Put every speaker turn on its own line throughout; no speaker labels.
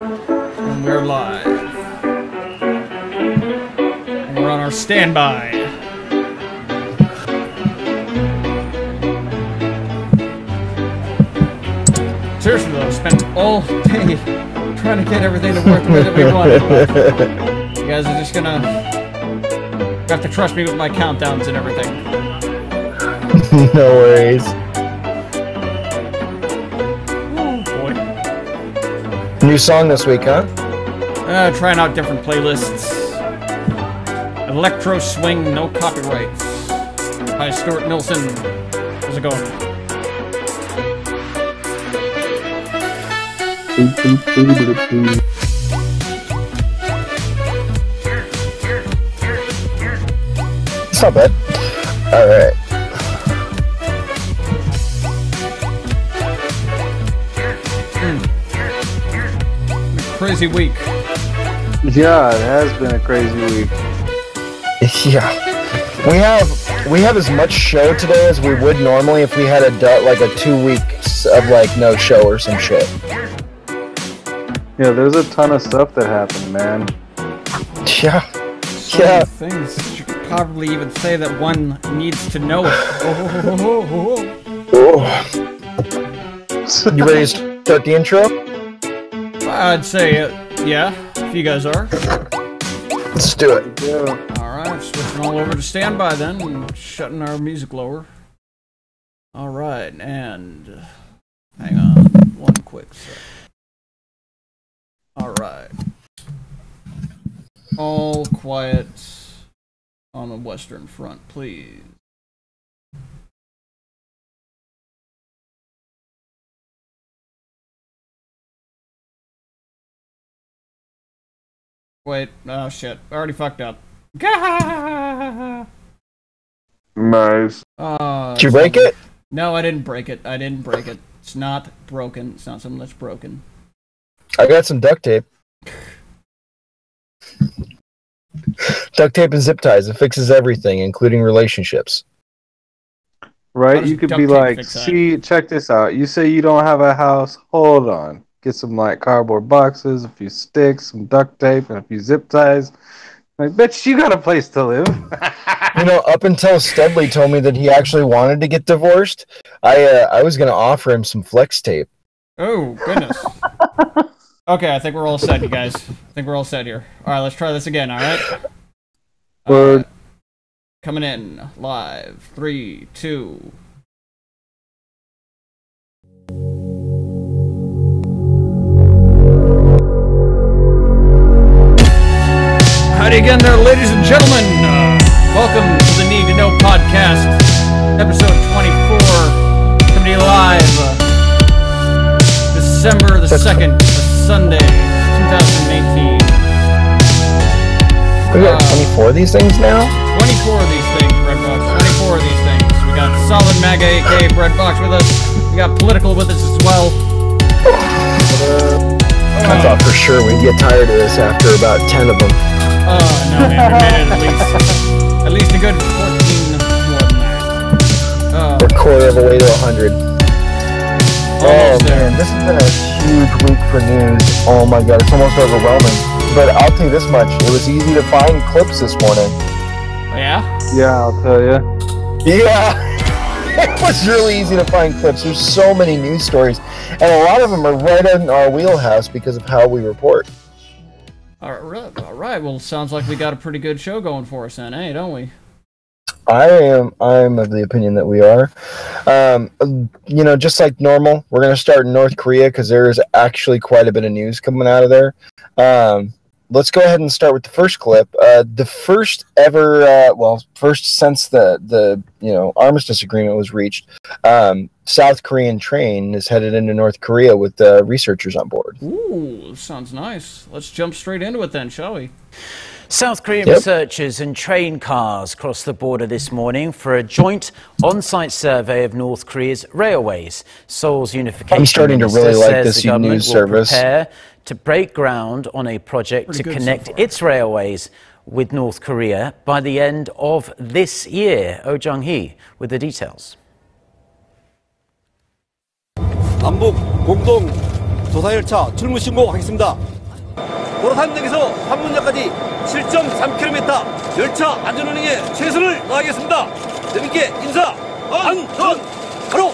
And we're live. And we're on our standby. Seriously though, spent all day trying to get everything to work the way that we wanted. You guys are just gonna have to trust me with my countdowns and everything.
No worries.
Oh boy.
New song this week, huh?
Trying out different playlists. Electro swing, no copyrights. Hi, Stuart Nilsson. How's it going?
It's not bad. Alright.
Crazy week.
Yeah, it has been a crazy week.
Yeah. We have as much show today as we would normally if we had a 2 weeks of like no show or some shit.
Yeah, there's a ton of stuff that happened, man.
Yeah.
So many things. You could probably even say that one needs to know it.
Oh. You ready to start the intro?
I'd say, yeah, if you guys are.
Let's do it.
Yeah.
Alright, switching all over to standby then, and shutting our music lower. Alright, and hang on one quick sec. Alright. All quiet on the Western Front, please. Wait, oh shit, I already fucked up. Gah!
Nice.
Did you break it?
No, I didn't break it. It's not broken. It's not something that's broken.
I got some duct tape. Duct tape and zip ties. It fixes everything, including relationships.
Right? You could be like, see, check this out. You say you don't have a house. Hold on. Get some like cardboard boxes, a few sticks, some duct tape, and a few zip ties. Like, bitch, you got a place to live.
You know, up until Studley told me that he actually wanted to get divorced, I was gonna offer him some flex tape.
Oh, goodness. Okay, I think we're all set, you guys. I think we're all set here. Alright, let's try this again, alright?
Word.
Coming in, live. 3, 2... Howdy again there, ladies and gentlemen. Welcome to the Need to Know podcast, episode 24, coming to you live, December the 2nd, Sunday, 2018.
We got 24 of these things now?
24 of these things, Breadbox, 24 of these things. We got Solid MAGA, aka Breadbox with us. We got Political with us as well.
I thought for sure we'd get tired of this after about 10 of them.
Oh, no, man, we made it at least a good 14 more than that.
We're a quarter of a way to 100.
Almost there.
Man, this has been a huge week for news. Oh my god, it's almost overwhelming. But I'll tell you this much, it was easy to find clips this morning.
Yeah?
Yeah, I'll tell you.
Yeah! It was really easy to find clips. There's so many news stories. And a lot of them are right in our wheelhouse because of how we report.
Alright, well, sounds like we got a pretty good show going for us then, eh, don't we?
I'm of the opinion that we are. You know, just like normal, we're going to start in North Korea because there is actually quite a bit of news coming out of there. Let's go ahead and start with the first clip. The first ever, first since the armistice agreement was reached, South Korean train is headed into North Korea with researchers on board.
Ooh, sounds nice. Let's jump straight into it then, shall we?
South Korean researchers and train cars crossed the border this morning for a joint on-site survey of North Korea's railways. Seoul's unification
I'm starting to really like this news service.
Prepare to break ground on a project to connect its railways with North Korea by the end of this year. Oh Jung-hee with the details.
남북 공동 도사 열차 출무 신고하겠습니다. 도로탄역에서 판문역까지 7.3km 열차 안전운행에 최선을 다하겠습니다. 여러분께 인사 안전 바로.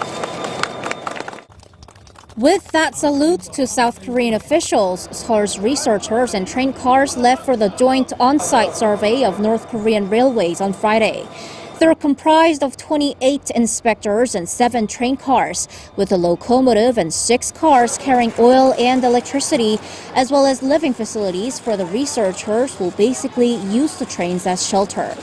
With that salute to South Korean officials, Seoul's researchers and train cars left for the joint on-site survey of North Korean railways on Friday. They're comprised of 28 inspectors and 7 train cars, with a locomotive and 6 cars carrying oil and electricity, as well as living facilities for the researchers who will basically use the trains as shelter.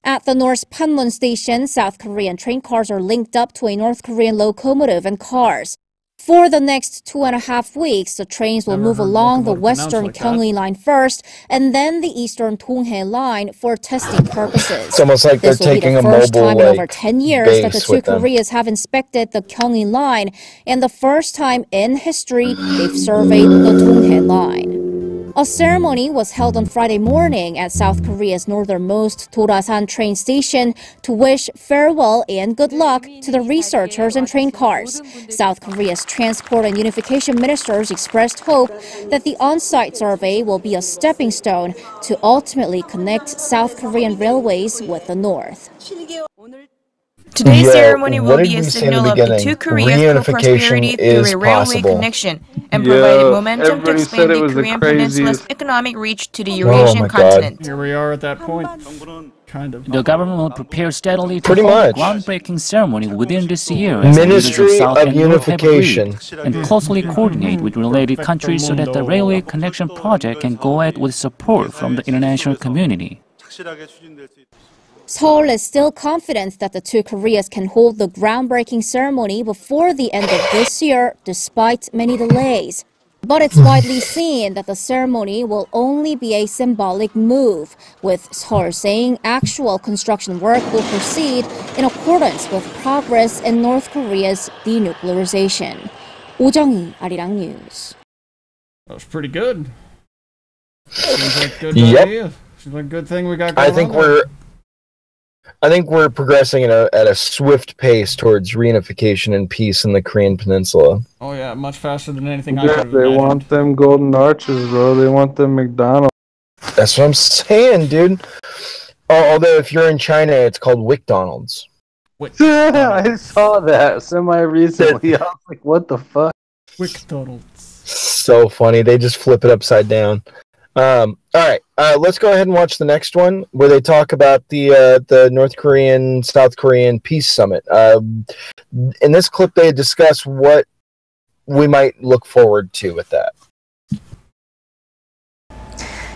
At the North Panmun station, South Korean train cars are linked up to a North Korean locomotive and cars. For the next 2.5 weeks, the trains will move along the western Gyeonggi line first and then the eastern Donghae line for testing purposes.
It's almost like they're taking a mobile,
this will be the first time in over 10 years that the two Koreas have inspected the Gyeonggi line, and the first time in history they've surveyed the Donghae line. A ceremony was held on Friday morning at South Korea's northernmost Dorasan train station to wish farewell and good luck to the researchers and train cars. South Korea's Transport and Unification Ministers expressed hope that the on-site survey will be a stepping stone to ultimately connect South Korean railways with the North.
Today's ceremony will be a signal of the two Koreas' prosperity through a railway connection and provided momentum to expand the Korean peninsula's economic reach to the Eurasian continent.
Here we are at that point. Kind of.
The government will prepare steadily to hold a groundbreaking ceremony within this year as
Ministry of Unification
and closely coordinate with related countries so that the railway connection project can go ahead with support from the international community.
Seoul is still confident that the two Koreas can hold the groundbreaking ceremony before the end of this year, despite many delays. But it's widely seen that the ceremony will only be a symbolic move, with Seoul saying actual construction work will proceed in accordance with progress in North Korea's denuclearization. 오정희, 아리랑 News.
That was pretty good. Seems like a good idea. Seems like a good thing we got going on.
I think we're progressing at a swift pace towards reunification and peace in the Korean Peninsula.
Oh yeah, much faster than anything I could have
They
imagined.
want them golden arches, bro. They want them McDonald's.
That's what I'm saying, dude. Although if you're in China, it's called WickDonald's.
I saw that semi-recently. I was like, what the fuck?
WickDonald's.
So funny. They just flip it upside down. All right, let's go ahead and watch the next one where they talk about the North Korean, South Korean peace summit. In this clip, they discuss what we might look forward to with that.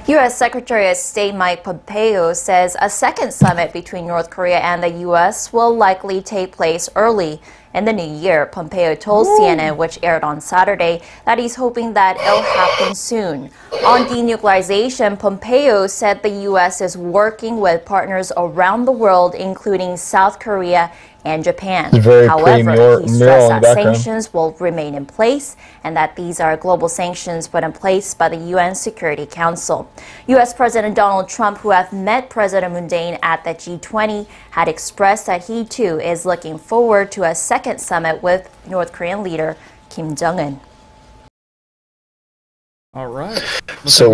U.S. Secretary of State Mike Pompeo says a second summit between North Korea and the U.S. will likely take place early in the new year. Pompeo told CNN, which aired on Saturday, that he's hoping that it'll happen soon. On denuclearization, Pompeo said the U.S. is working with partners around the world, including South Korea and Japan. However, he stressed that sanctions will remain in place and that these are global sanctions put in place by the UN Security Council. U.S. President Donald Trump, who had met President Moon Jae-in at the G20, had expressed that he too is looking forward to a second summit with North Korean leader Kim Jong-un.
All right.
So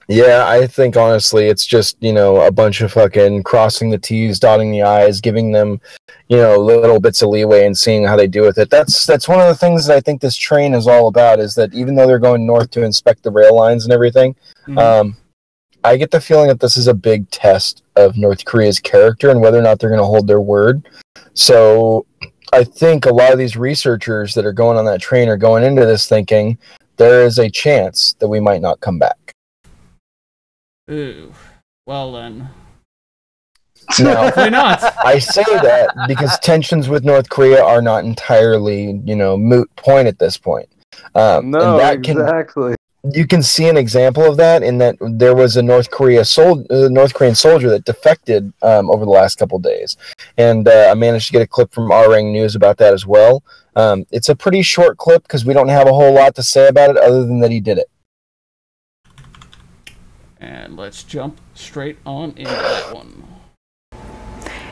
yeah, I think honestly it's just, a bunch of fucking crossing the T's, dotting the I's, giving them, little bits of leeway and seeing how they do with it. That's one of the things that I think this train is all about, is that even though they're going north to inspect the rail lines and everything, I get the feeling that this is a big test of North Korea's character and whether or not they're going to hold their word. So I think a lot of these researchers that are going on that train are going into this thinking there is a chance that we might not come back.
Ooh. Well then.
No,
hopefully not.
I say that because tensions with North Korea are not entirely, moot point at this point.
No, exactly.
You can see an example of that in that there was a North Korean soldier that defected over the last couple of days, and I managed to get a clip from Arang News about that as well. It's a pretty short clip because we don't have a whole lot to say about it other than that he did it.
And let's jump straight on into that one.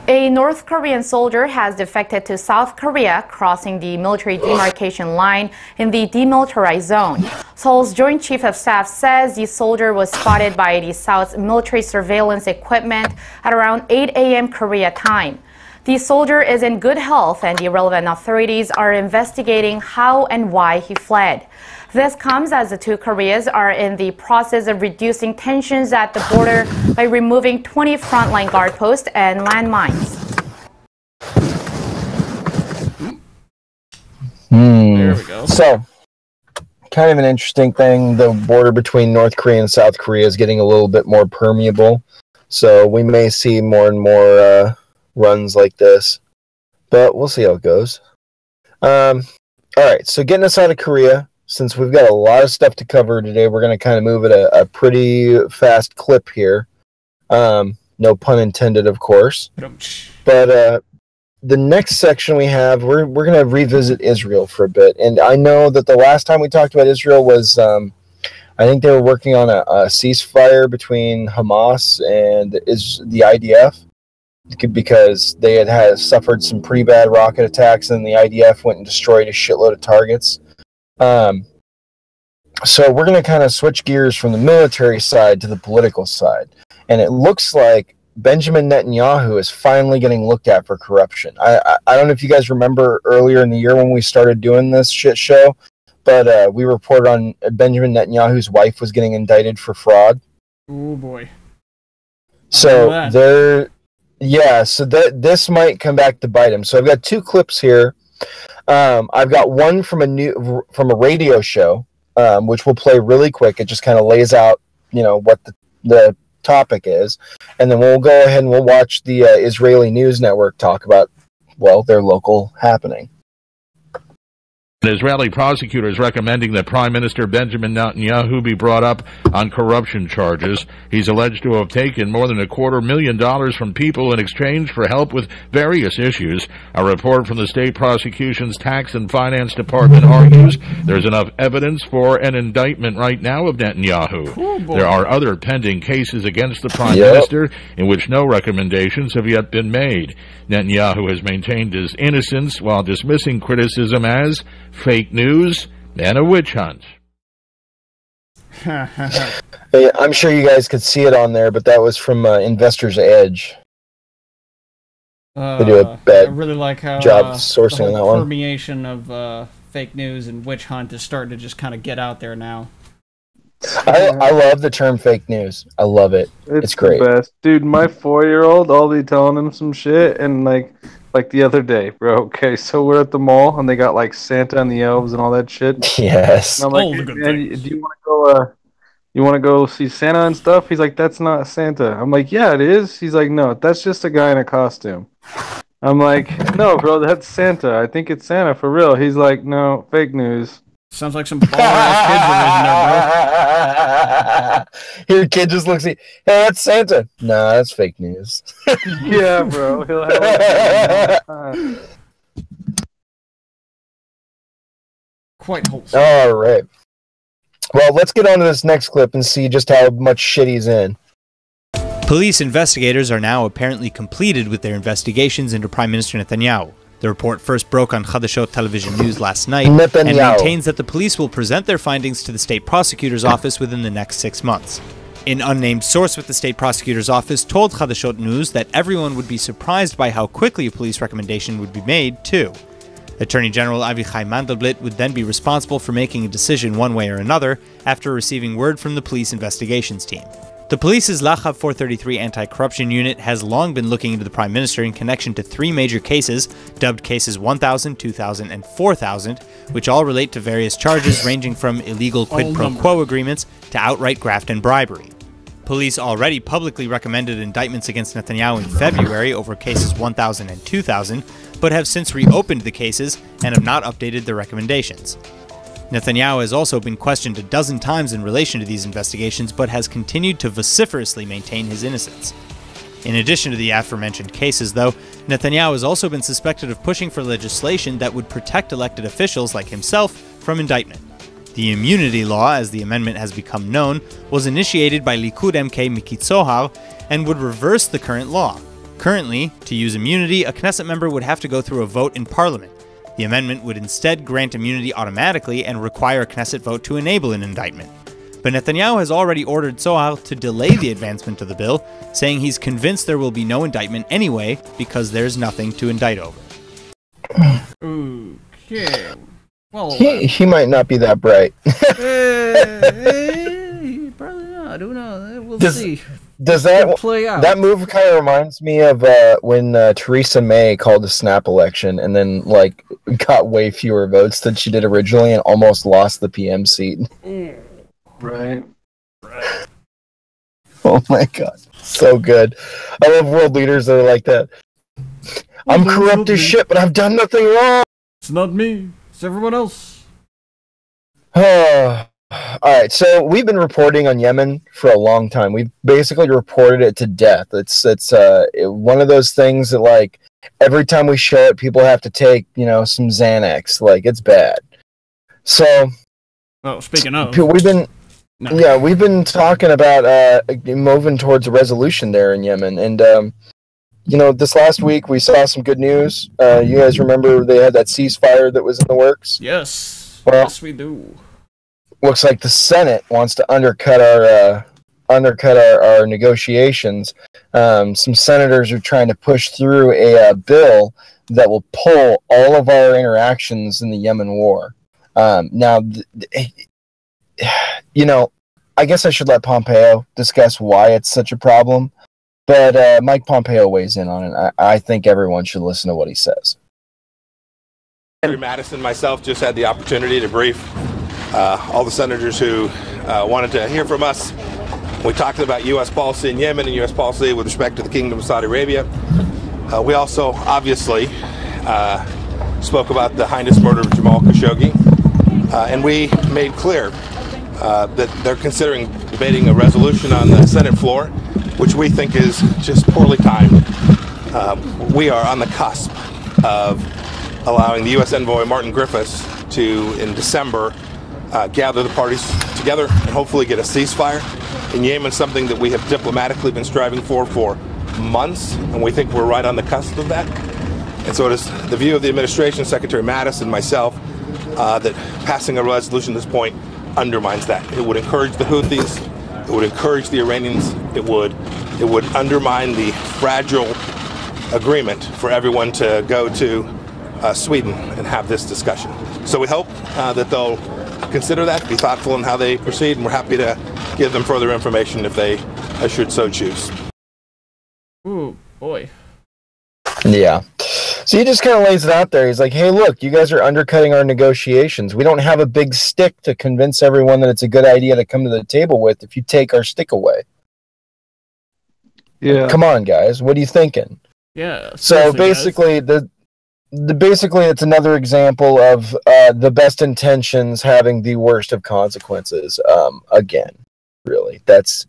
A North Korean soldier has defected to South Korea, crossing the military demarcation line in the demilitarized zone. Seoul's Joint Chief of Staff says the soldier was spotted by the South's military surveillance equipment at around 8 a.m. Korea time. The soldier is in good health and the relevant authorities are investigating how and why he fled. This comes as the two Koreas are in the process of reducing tensions at the border by removing 20 frontline guard posts and landmines.
There we go.
So, kind of an interesting thing. The border between North Korea and South Korea is getting a little bit more permeable. So we may see more and more runs like this. But we'll see how it goes. All right, so getting us out of Korea. Since we've got a lot of stuff to cover today, we're going to kind of move at a pretty fast clip here. No pun intended, of course. But the next section we have, we're going to revisit Israel for a bit. And I know that the last time we talked about Israel was, I think they were working on a ceasefire between Hamas and the IDF. Because they had suffered some pretty bad rocket attacks, and the IDF went and destroyed a shitload of targets. So we're going to kind of switch gears from the military side to the political side. And it looks like Benjamin Netanyahu is finally getting looked at for corruption. I don't know if you guys remember earlier in the year when we started doing this shit show, but we reported on Benjamin Netanyahu's wife was getting indicted for fraud.
Oh boy.
So this might come back to bite him. So I've got two clips here. I've got one from a radio show, which we'll play really quick. It just kind of lays out, what the topic is, and then we'll go ahead and we'll watch the Israeli news network talk about, their local happening.
Israeli prosecutors recommending that Prime Minister Benjamin Netanyahu be brought up on corruption charges. He's alleged to have taken more than $250,000 from people in exchange for help with various issues. A report from the state prosecution's tax and finance department argues there's enough evidence for an indictment right now of Netanyahu. There are other pending cases against the Prime Minister in which no recommendations have yet been made. Netanyahu has maintained his innocence while dismissing criticism as fake news and a witch hunt.
I'm sure you guys could see it on there, but that was from Investor's Edge. They do a bad
I really like how
job sourcing
the
on that one.
permeation of fake news and witch hunt is starting to just kind of get out there now.
I love the term fake news. I love it. It's great.
The best. Dude, my 4-year-old, I'll be telling him some shit, and like the other day, bro. Okay, so we're at the mall, and they got like Santa and the elves and all that shit.
Yes.
And I'm like, hey, man, do you want to go? You want to go see Santa and stuff? He's like, that's not Santa. I'm like, yeah, it is. He's like, no, that's just a guy in a costume. I'm like, no, bro, that's Santa. I think it's Santa for real. He's like, no, fake news.
Sounds like some baller-ass
kids there, bro. Your kid just looks at, hey, that's Santa. No, that's fake news.
Yeah, bro. He'll have
quite wholesome.
All right. Well, let's get on to this next clip and see just how much shit he's in.
Police investigators are now apparently completed with their investigations into Prime Minister Netanyahu. The report first broke on Chadashot television news last night and maintains that the police will present their findings to the state prosecutor's office within the next 6 months. An unnamed source with the state prosecutor's office told Chadashot News that everyone would be surprised by how quickly a police recommendation would be made, too. Attorney General Avichai Mandelblit would then be responsible for making a decision one way or another after receiving word from the police investigations team. The police's Lachav 433 anti-corruption unit has long been looking into the Prime Minister in connection to 3 major cases, dubbed cases 1000, 2000, and 4000, which all relate to various charges ranging from illegal quid pro quo agreements to outright graft and bribery. Police already publicly recommended indictments against Netanyahu in February over cases 1000 and 2000, but have since reopened the cases and have not updated their recommendations. Netanyahu has also been questioned a dozen times in relation to these investigations, but has continued to vociferously maintain his innocence. In addition to the aforementioned cases, though, Netanyahu has also been suspected of pushing for legislation that would protect elected officials like himself from indictment. The immunity law, as the amendment has become known, was initiated by Likud MK Miki Tzohar and would reverse the current law. Currently, to use immunity, a Knesset member would have to go through a vote in parliament. The amendment would instead grant immunity automatically and require a Knesset vote to enable an indictment. But Netanyahu has already ordered Tzohar to delay the advancement of the bill, saying he's convinced there will be no indictment anyway because there's nothing to indict over.
Okay. Well,
he might not be that bright.
Probably not. Who knows? We'll see.
Does that play out? That move kind of reminds me of when Theresa May called the snap election and then like got way fewer votes than she did originally and almost lost the PM seat.
Right.
Oh my god, so good. I love world leaders that are like that. I'm corrupt as shit, but I've done nothing wrong.
It's not me. It's everyone else.
Alright, so we've been reporting on Yemen for a long time. We've basically reported it to death. It's one of those things that, like, every time we show it, people have to take, some Xanax. Like, it's bad. So,
well, speaking of,
we've been talking about moving towards a resolution there in Yemen. And, this last week we saw some good news. You guys remember they had that ceasefire that was in the works?
Yes.
Well,
yes, we do.
Looks like the Senate wants to undercut our negotiations. Some senators are trying to push through a bill that will pull all of our interactions in the Yemen war. Now, I guess I should let Pompeo discuss why it's such a problem, but Mike Pompeo weighs in on it. I think everyone should listen to what he says.
Madison and myself just had the opportunity to brief all the senators who wanted to hear from us. We talked about U.S. policy in Yemen and U.S. policy with respect to the Kingdom of Saudi Arabia. We also, obviously, spoke about the heinous murder of Jamal Khashoggi. And we made clear that they're considering debating a resolution on the Senate floor, which we think is just poorly timed. We are on the cusp of allowing the U.S. envoy Martin Griffiths to, in December, gather the parties together and hopefully get a ceasefire in Yemen, something that we have diplomatically been striving for months, and we think we're right on the cusp of that. And so it is the view of the administration, Secretary Mattis and myself, that passing a resolution at this point undermines that. It would encourage the Houthis, it would encourage the Iranians, it would undermine the fragile agreement for everyone to go to Sweden and have this discussion. So we hope that they'll consider that, be thoughtful in how they proceed, and we're happy to give them further information if they should so choose.
Ooh, boy.
Yeah. So he just kind of lays it out there. He's like, hey, look, you guys are undercutting our negotiations. We don't have a big stick to convince everyone that it's a good idea to come to the table with if you take our stick away.
Yeah.
Come on, guys. What are you thinking?
Yeah.
So basically, basically, it's another example of the best intentions having the worst of consequences. Again, really, that's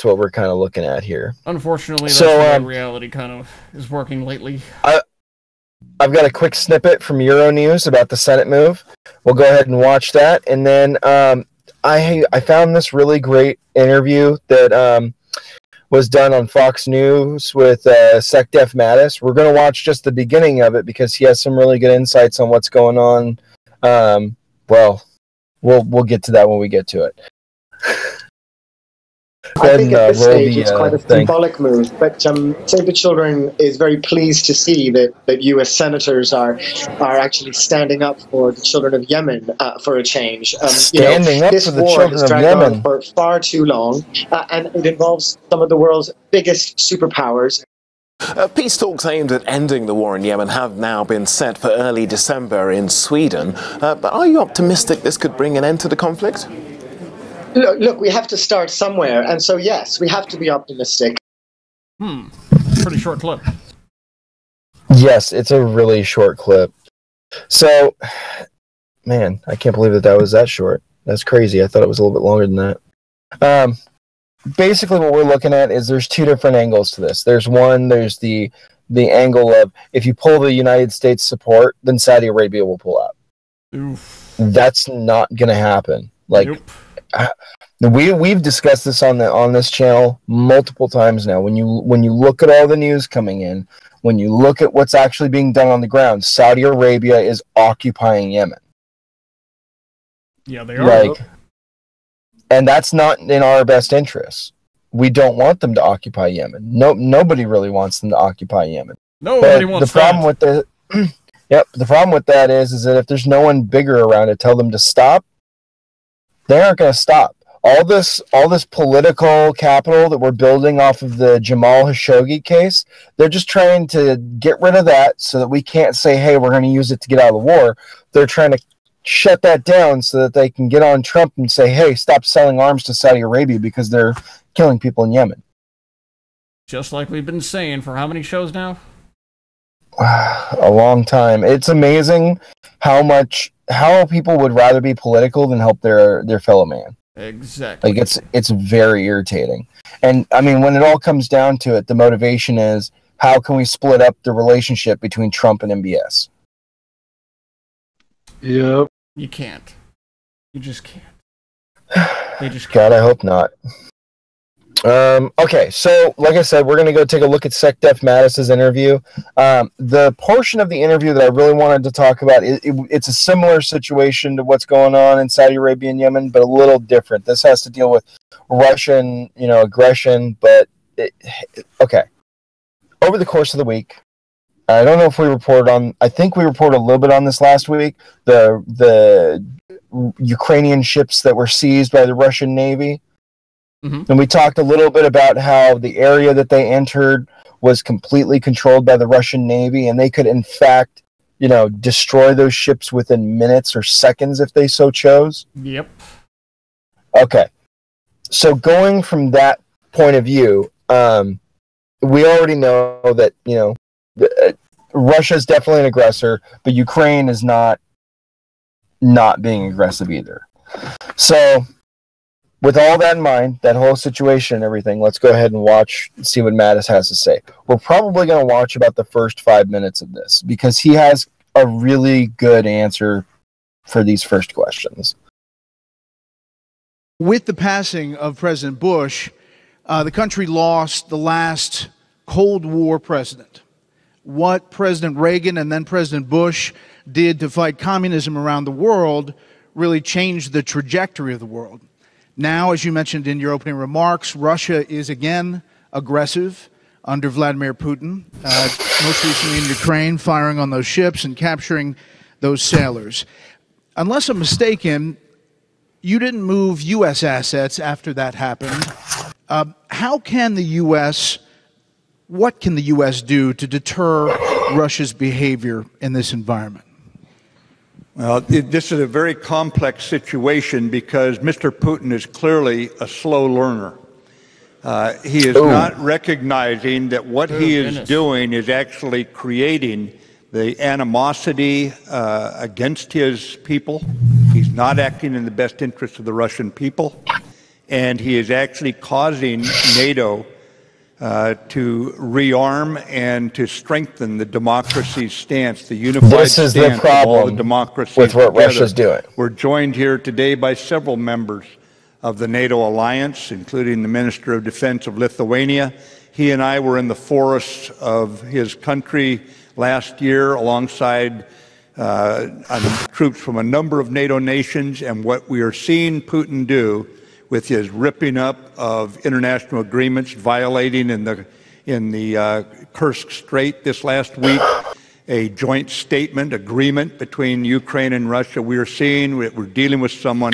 what we're kind of looking at here.
Unfortunately, that's the way reality kind of is working lately.
I've got a quick snippet from Euronews about the Senate move. We'll go ahead and watch that, and then I found this really great interview that was done on Fox News with SecDef Mattis. We're going to watch just the beginning of it because he has some really good insights on what's going on. Well, we'll get to that when we get to it.
I think at this stage it's quite a symbolic move, but Save the Children is very pleased to see that U.S. senators are actually standing up for the children of Yemen for a change.
Standing up
this
for the
war
children
has
of
dragged
Yemen
on for far too long, and it involves some of the world's biggest superpowers.
Peace talks aimed at ending the war in Yemen have now been set for early December in Sweden. But are you optimistic this could bring an end to the conflict?
Look, we have to start somewhere, and so yes, we have to be optimistic.
Pretty short clip.
Yes, it's a really short clip. So, man, I can't believe that was that short. That's crazy. I thought it was a little bit longer than that. Basically, what we're looking at is there's two different angles to this. There's the angle of if you pull the United States support, then Saudi Arabia will pull out.
Oof.
That's not going to happen. Like,
nope.
We've discussed this on this channel multiple times now. When you look at all the news coming in, when you look at what's actually being done on the ground, Saudi Arabia is occupying Yemen.
Yeah, they are.
And that's not in our best interest. We don't want them to occupy Yemen. Nobody really wants them to occupy Yemen.
Nobody wants
the problem with the problem with that is that if there's no one bigger around to tell them to stop, they aren't going to stop. All this political capital that we're building off of the Jamal Khashoggi case, they're just trying to get rid of that so that we can't say, hey, we're going to use it to get out of the war. They're trying to shut that down so that they can get on Trump and say, hey, stop selling arms to Saudi Arabia because they're killing people in Yemen.
Just like we've been saying for how many shows now?
A long time. It's amazing how people would rather be political than help their fellow man.
Exactly.
Like it's very irritating. And I mean, when it all comes down to it, the motivation is how can we split up the relationship between Trump and MBS?
Yep.
You can't. You just can't. They just can't.
God, I hope not. Okay, so like I said, we're going to go take a look at SecDef Mattis's interview. The portion of the interview that I really wanted to talk about, it's a similar situation to what's going on in Saudi Arabia and Yemen, but a little different. This has to deal with Russian, aggression, but okay. Over the course of the week, I don't know if we reported on, I think we reported a little bit on this last week, the Ukrainian ships that were seized by the Russian Navy.
Mm-hmm.
And we talked a little bit about how the area that they entered was completely controlled by the Russian Navy, and they could, in fact, destroy those ships within minutes or seconds if they so chose.
Yep.
Okay. So going from that point of view, we already know that, Russia is definitely an aggressor, but Ukraine is not being aggressive either. So with all that in mind, that whole situation and everything, let's go ahead and see what Mattis has to say. We're probably going to watch about the first 5 minutes of this because he has a really good answer for these first questions.
With the passing of President Bush, the country lost the last Cold War president. What President Reagan and then President Bush did to fight communism around the world really changed the trajectory of the world. Now, as you mentioned in your opening remarks, Russia is again aggressive under Vladimir Putin, most recently in Ukraine, firing on those ships and capturing those sailors. Unless I'm mistaken, you didn't move U.S. assets after that happened. What can the U.S. do to deter Russia's behavior in this environment?
Well, this is a very complex situation because Mr. Putin is clearly a slow learner. He is not recognizing that what he is doing is actually creating the animosity against his people. He's not acting in the best interest of the Russian people, and he is actually causing NATO to rearm and to strengthen the democracy's stance, the unified stance of all the democracies
with what
together.
Russia's doing.
We're joined here today by several members of the NATO alliance, including the Minister of Defense of Lithuania. He and I were in the forests of his country last year alongside troops from a number of NATO nations, and what we are seeing Putin do with his ripping up of international agreements, violating in the Kursk Strait this last week, a joint statement agreement between Ukraine and Russia. We are seeing that we're dealing with someone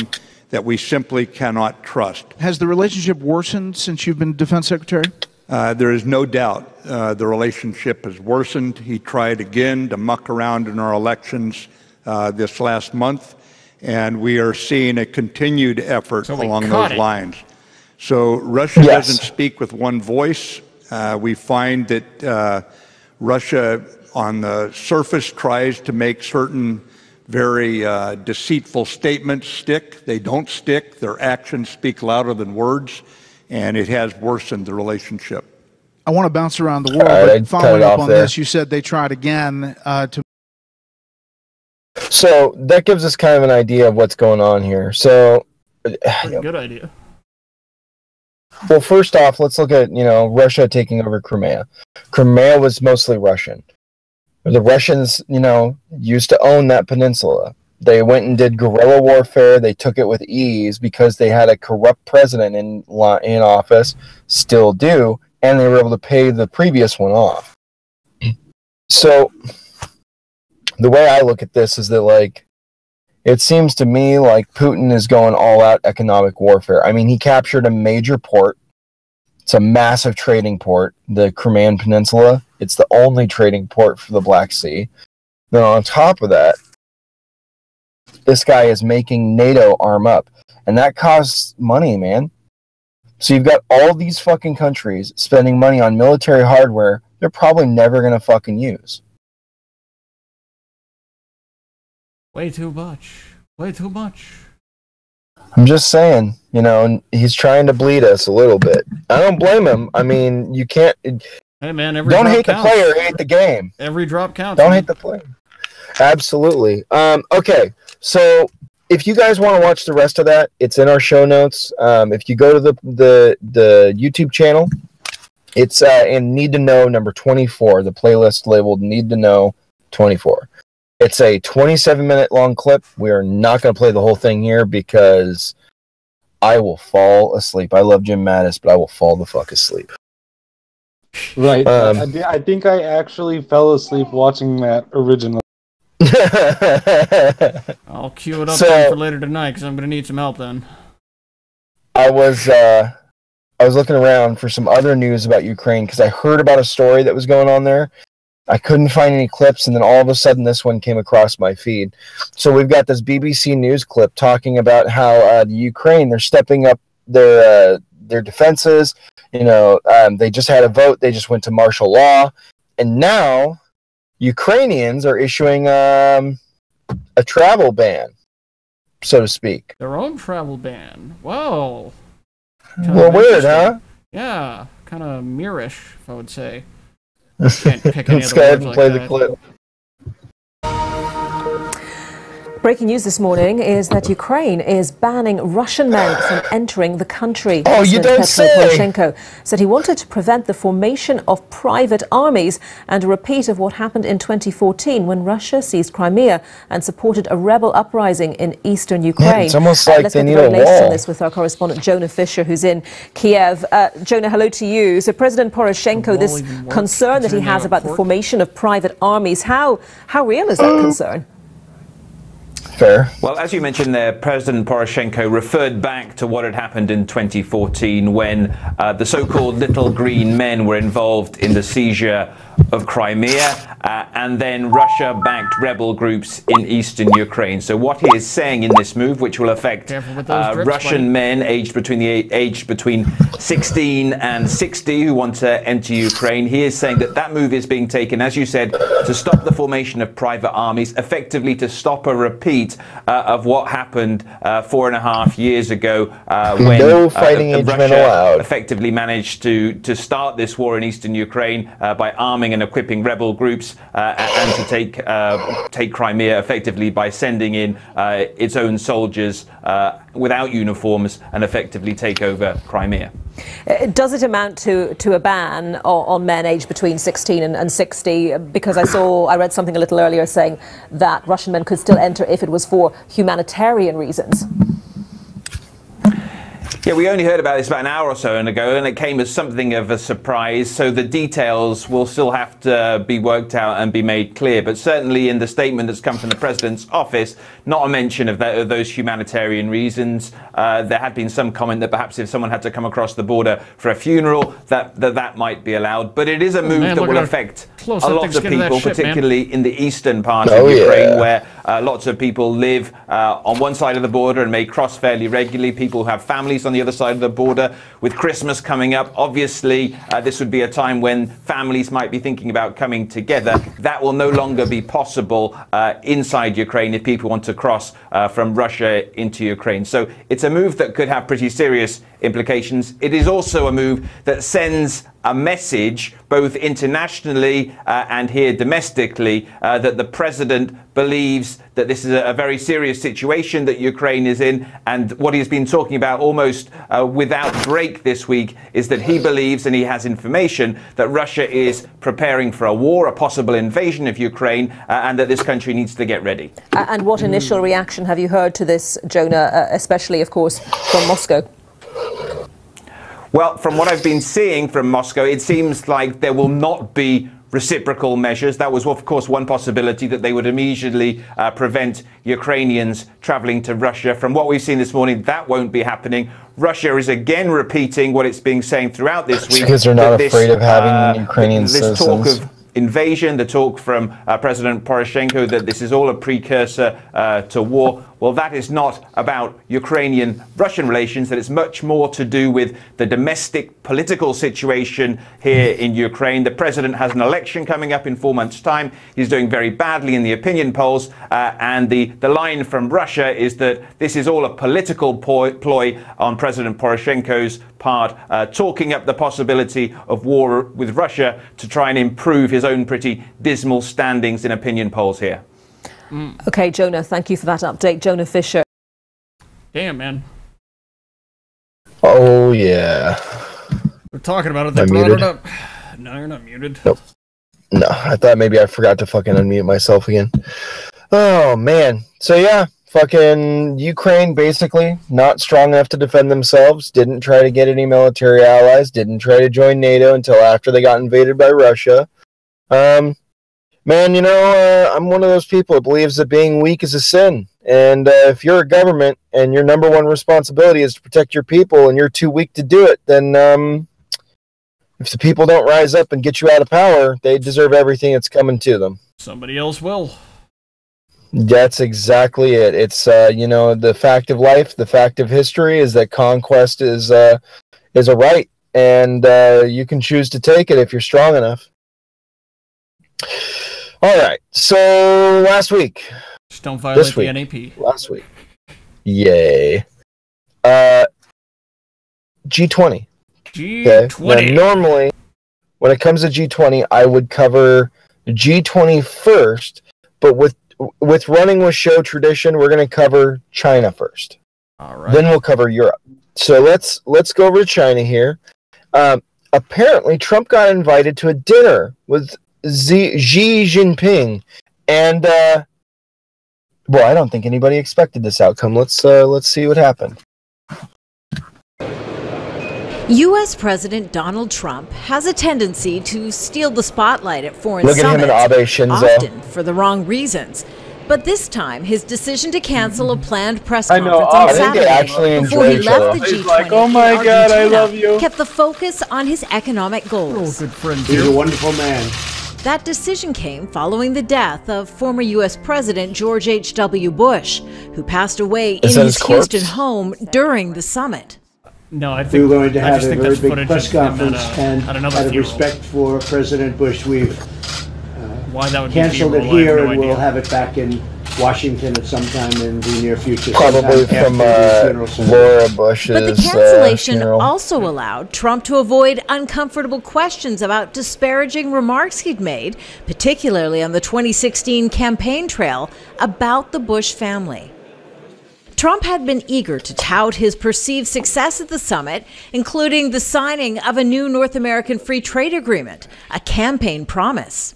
that we simply cannot trust.
Has the relationship worsened since you've been Defense Secretary?
There is no doubt the relationship has worsened. He tried again to muck around in our elections this last month, and we are seeing a continued effort along those lines. So Russia doesn't speak with one voice. We find that Russia, on the surface, tries to make certain very deceitful statements stick. They don't stick. Their actions speak louder than words, and it has worsened the relationship.
I want to bounce around the world, but following up on this, you said they tried again to...
So that gives us kind of an idea of what's going on here. So
Good idea.
Well, first off, let's look at, Russia taking over Crimea. Crimea was mostly Russian. The Russians, used to own that peninsula. They went and did guerrilla warfare. They took it with ease because they had a corrupt president in office, still do, and they were able to pay the previous one off. So the way I look at this is that, it seems to me like Putin is going all out economic warfare. I mean, he captured a major port. It's a massive trading port, the Crimean Peninsula. It's the only trading port for the Black Sea. Then on top of that, this guy is making NATO arm up. And that costs money, man. So you've got all these fucking countries spending money on military hardware they're probably never going to fucking use.
Way too much. Way too much.
I'm just saying, he's trying to bleed us a little bit. I don't blame him. I mean, you can't...
Hey, man,
don't hate counts. The player, hate the game.
Every drop counts.
Don't hate the player. Absolutely. Okay, so if you guys want to watch the rest of that, it's in our show notes. If you go to the YouTube channel, it's in Need to Know number 24, the playlist labeled Need to Know 24. It's a 27-minute long clip. We are not going to play the whole thing here because I will fall asleep. I love Jim Mattis, but I will fall the fuck asleep.
Right. I think I actually fell asleep watching that original.
I'll cue it up for later tonight because I'm going to need some help then.
I was looking around for some other news about Ukraine because I heard about a story that was going on there. I couldn't find any clips, and then all of a sudden this one came across my feed. So we've got this BBC News clip talking about how the Ukraine, they're stepping up their defenses. They just had a vote. They just went to martial law. And now Ukrainians are issuing a travel ban, so to speak.
Their own travel ban. Whoa.
Well, weird, huh?
Yeah, kind of mirrorish, if I would say.
Let's go ahead and play the clip.
Breaking news this morning is that Ukraine is banning Russian men from entering the country.
Oh, you don't say!
Poroshenko said he wanted to prevent the formation of private armies and a repeat of what happened in 2014 when Russia seized Crimea and supported a rebel uprising in eastern Ukraine.
Yeah, it's almost like
let's
they
get
need
the
a
very latest
wall.
on this with our correspondent Jonah Fisher, who's in Kiev. Jonah, hello to you. So President Poroshenko, this concern that he has about the formation of private armies, how real is that concern?
Fair.
Well, as you mentioned there, President Poroshenko referred back to what had happened in 2014 when the so-called Little Green Men were involved in the seizure of Crimea, and then Russia-backed rebel groups in eastern Ukraine. So what he is saying in this move, which will affect Russian men aged between 16 and 60 who want to enter Ukraine, he is saying that move is being taken, as you said, to stop the formation of private armies, effectively to stop a repeat of what happened 4.5 years ago when Russia effectively managed to start this war in eastern Ukraine by arming and equipping rebel groups and to take Crimea effectively by sending in its own soldiers without uniforms and effectively take over Crimea.
Does it amount to a ban on men aged between 16 and 60? Because I read something a little earlier saying that Russian men could still enter if it was for humanitarian reasons.
Yeah, we only heard about this about an hour or so ago, and it came as something of a surprise, so the details will still have to be worked out and be made clear. But certainly in the statement that's come from the President's office, not a mention of those humanitarian reasons. There had been some comment that perhaps if someone had to come across the border for a funeral, that might be allowed. But it is a move that will affect a lot of people, particularly in the eastern part of Ukraine, where lots of people live on one side of the border and may cross fairly regularly. People who have families on the other side of the border. With Christmas coming up, obviously this would be a time when families might be thinking about coming together. That will no longer be possible inside Ukraine if people want to cross from Russia into Ukraine. So it's a move that could have pretty serious implications. It is also a move that sends a message, both internationally and here domestically, that the president believes that this is a very serious situation that Ukraine is in. And what he's been talking about almost without break this week is that he believes, and he has information, that Russia is preparing for a war, a possible invasion of Ukraine, and that this country needs to get ready.
And what initial reaction have you heard to this, Jonah, especially, of course, from Moscow?
Well, from what I've been seeing from Moscow, it seems like there will not be reciprocal measures. That was, of course, one possibility, that they would immediately prevent Ukrainians traveling to Russia. From what we've seen this morning, that won't be happening. Russia is again repeating what it's been saying throughout this week.
Because they're not afraid of having Ukrainian citizens.
This talk of invasion, the talk from President Poroshenko that this is all a precursor to war. Well, that is not about Ukrainian-Russian relations. That is much more to do with the domestic political situation here in Ukraine. The president has an election coming up in 4 months' time. He's doing very badly in the opinion polls. And the line from Russia is that this is all a political ploy on President Poroshenko's part, talking up the possibility of war with Russia to try and improve his own pretty dismal standings in opinion polls here.
Okay, Jonah, thank you for that update. Jonah Fisher.
Damn, man.
Oh, yeah.
We're talking about it. They brought it up. No, you're not muted.
Nope. No, I thought maybe I forgot to fucking unmute myself again. Oh, man. So, yeah, fucking Ukraine basically not strong enough to defend themselves, didn't try to get any military allies, didn't try to join NATO until after they got invaded by Russia. Man, you know, I'm one of those people that believes that being weak is a sin. And if you're a government and your number one responsibility is to protect your people and you're too weak to do it, then if the people don't rise up and get you out of power, they deserve everything that's coming to them.
Somebody else will.
That's exactly it. It's, you know, the fact of life, the fact of history is that conquest is a right. And you can choose to take it if you're strong enough. All right, so last week.
Just don't violate the NAP.
Last week. Yay. G20.
G20.
Okay? Now, normally, when it comes to G20, I would cover G20 first, but with running with show tradition, we're going to cover China first.
All right.
Then we'll cover Europe. So let's go over to China here. Apparently, Trump got invited to a dinner with Xi Jinping, and well, I don't think anybody expected this outcome. Let's see what happened.
U.S. President Donald Trump has a tendency to steal the spotlight at foreign
summits,
often
Shinzo.
For the wrong reasons. But this time, his decision to cancel a planned press conference on Saturday before he left the G20
like, oh my God, I love you.
kept the focus on his economic goals.
Oh, good friend.
He's a wonderful man.
That decision came following the death of former U.S. President George H.W. Bush, who passed away in his Houston home during the summit.
No, I think
we were going to have a very big
press
conference, and out of respect for President Bush, we've canceled it here, and we'll have it back in Washington at some time in the near future.
Probably from Laura Bush's
But the cancellation also allowed Trump to avoid uncomfortable questions about disparaging remarks he'd made, particularly on the 2016 campaign trail, about the Bush family. Trump had been eager to tout his perceived success at the summit, including the signing of a new North American free trade agreement, a campaign promise.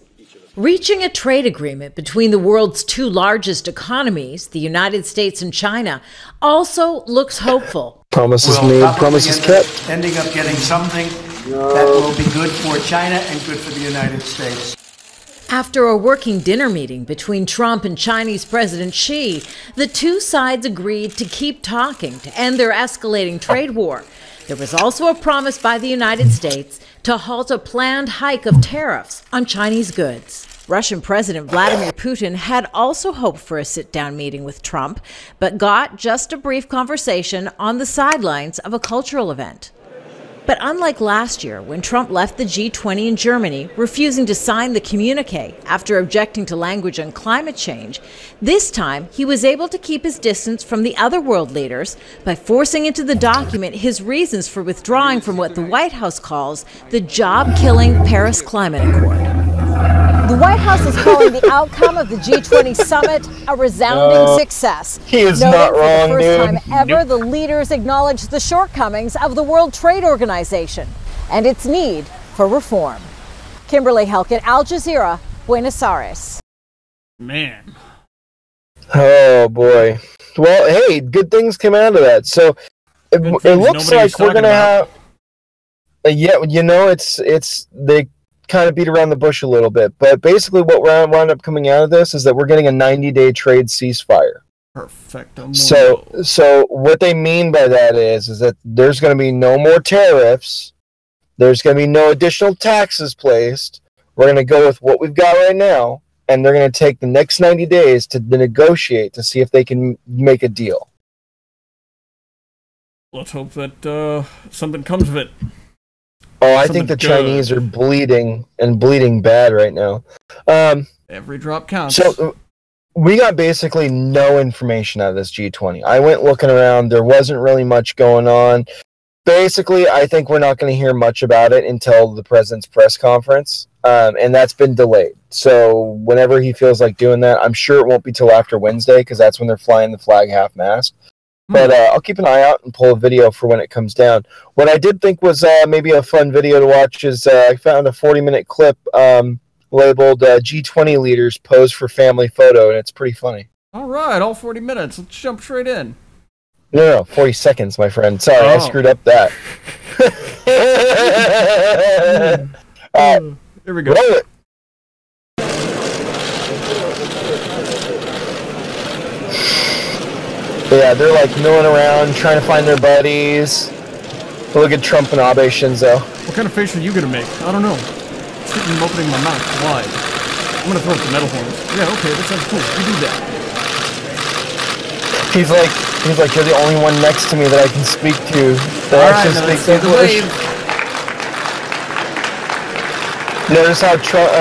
Reaching a trade agreement between the world's two largest economies, the United States and China, also looks hopeful.
Promises made, promises kept.
Ending up getting something that will be good for China and good for the United States.
After a working dinner meeting between Trump and Chinese President Xi, the two sides agreed to keep talking to end their escalating trade war. There was also a promise by the United States to halt a planned hike of tariffs on Chinese goods. Russian President Vladimir Putin had also hoped for a sit-down meeting with Trump, but got just a brief conversation on the sidelines of a cultural event. But unlike last year, when Trump left the G20 in Germany, refusing to sign the communique after objecting to language on climate change, this time he was able to keep his distance from the other world leaders by forcing into the document his reasons for withdrawing from what the White House calls the job-killing Paris Climate Accord.
The White House is calling the outcome of the G20 summit a resounding success.
He is
Noting
not wrong,
for the first time ever,
Nope.
the leaders acknowledged the shortcomings of the World Trade Organization and its need for reform. Kimberly Helkett, Al Jazeera, Buenos Aires.
Man.
Oh boy. Well, hey, good things came out of that. So it looks like we're gonna have. Yeah, you know, it's they kind of beat around the bush a little bit, but basically what wound up coming out of this is that we're getting a 90-day trade ceasefire.
Perfect.
So what they mean by that is that there's going to be no more tariffs. There's going to be no additional taxes placed. We're going to go with what we've got right now, and they're going to take the next 90 days to negotiate to see if they can make a deal.
Let's hope that something comes of it.
Oh, I think the Chinese are bleeding bad right now.
Every drop counts.
So we got basically no information out of this G20. I went looking around. There wasn't really much going on. Basically, I think we're not going to hear much about it until the president's press conference, and that's been delayed. So whenever he feels like doing that, I'm sure it won't be till after Wednesday because that's when they're flying the flag half-mast. But I'll keep an eye out and pull a video for when it comes down. What I did think was maybe a fun video to watch is I found a 40-minute clip labeled G20 leaders pose for family photo, and it's pretty funny.
All right, all 40 minutes. Let's jump straight in.
No, 40 seconds, my friend. Sorry, I screwed up that.
Here we go.
Roll it. Yeah, they're like milling around, trying to find their buddies. Look at Trump and Abe Shinzo.
What kind of face are you gonna make? I don't know. I'm opening my mouth wide. I'm gonna throw up the metal horns. Yeah, okay, that sounds cool. You do that.
He's like, you're the only one next to me that I can speak to. That actually speaks English. Notice how Trump?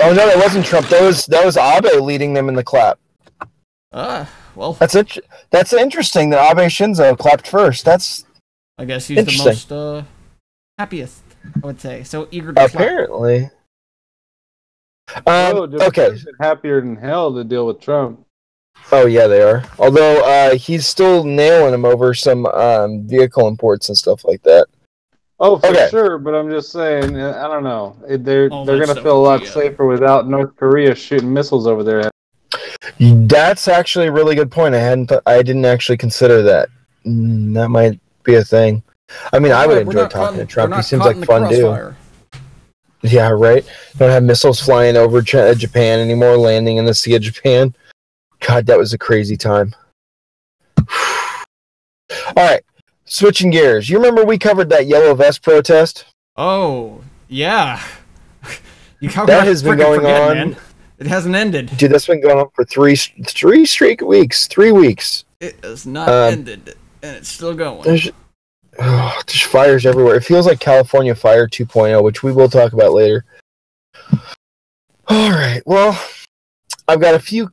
Oh no, that wasn't Trump. That was Abe leading them in the clap.
Well,
that's interesting that Abe Shinzo clapped first. That's
I guess he's the most happiest, I would say. So eager to
apparently.
Okay. Happier than hell to deal with Trump.
Oh yeah, they are. Although he's still nailing him over some vehicle imports and stuff like that.
Oh, for sure. But I'm just saying, I don't know. They're gonna feel a lot safer without North Korea shooting missiles over their head.
That's actually a really good point. I didn't actually consider that. That might be a thing. I mean, I would enjoy talking to Trump. He seems like fun dude. Yeah, right. Don't have missiles flying over Japan anymore, landing in the Sea of Japan. God, that was a crazy time. All right, switching gears. You remember we covered that yellow vest protest?
Oh, yeah.
That has been going on.
Man. It hasn't ended.
Dude, that's been going on for three straight weeks. 3 weeks.
It has not ended, and it's still going.
There's fires everywhere. It feels like California Fire 2.0, which we will talk about later. All right. Well, I got 2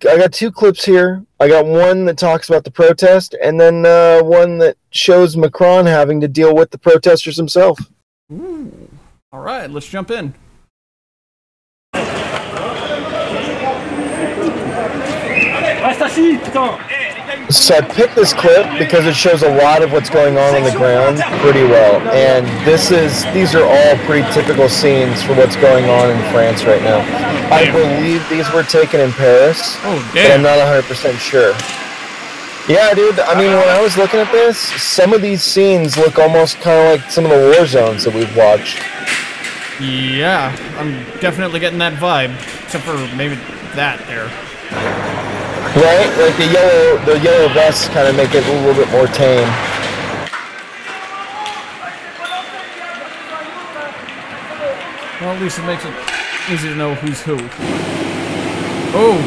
clips here. I got one that talks about the protest, and then one that shows Macron having to deal with the protesters himself.
Ooh. All right, let's jump in.
So I picked this clip because it shows a lot of what's going on the ground pretty well, and these are all pretty typical scenes for what's going on in France right now. I believe these were taken in Paris, but I'm not 100% sure. Yeah, dude, I mean, when I was looking at this, some of these scenes look almost kind of like some of the war zones that we've watched.
Yeah, I'm definitely getting that vibe, except for maybe that there.
Right? Like the yellow vests kind of make it a little bit more tame.
Well, at least it makes it easy to know who's who. Oh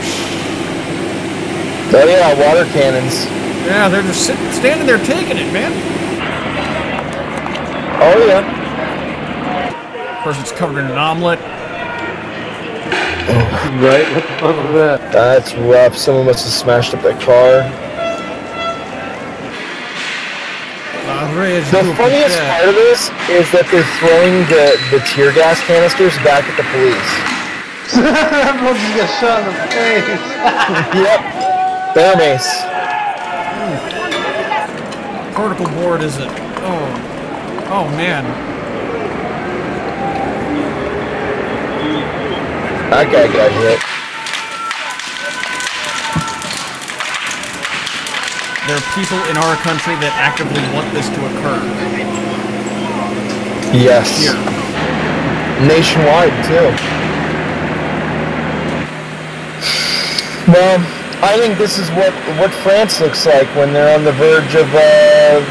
yeah, water cannons.
Yeah, they're just standing there taking it, man.
Oh yeah.
Person's covered in an omelet.
Right? What the fuck was that?
That's rough. Someone must have smashed up that car. The funniest part of this is that they're throwing the tear gas canisters back at the police.
Everyone just got shot in the face.
Yep. Bear mace.
Particle board is it? Oh man.
That guy got hit.
There are people in our country that actively want this to occur.
Yes.
Here.
Nationwide, too. Well, I think this is what France looks like when they're on the verge of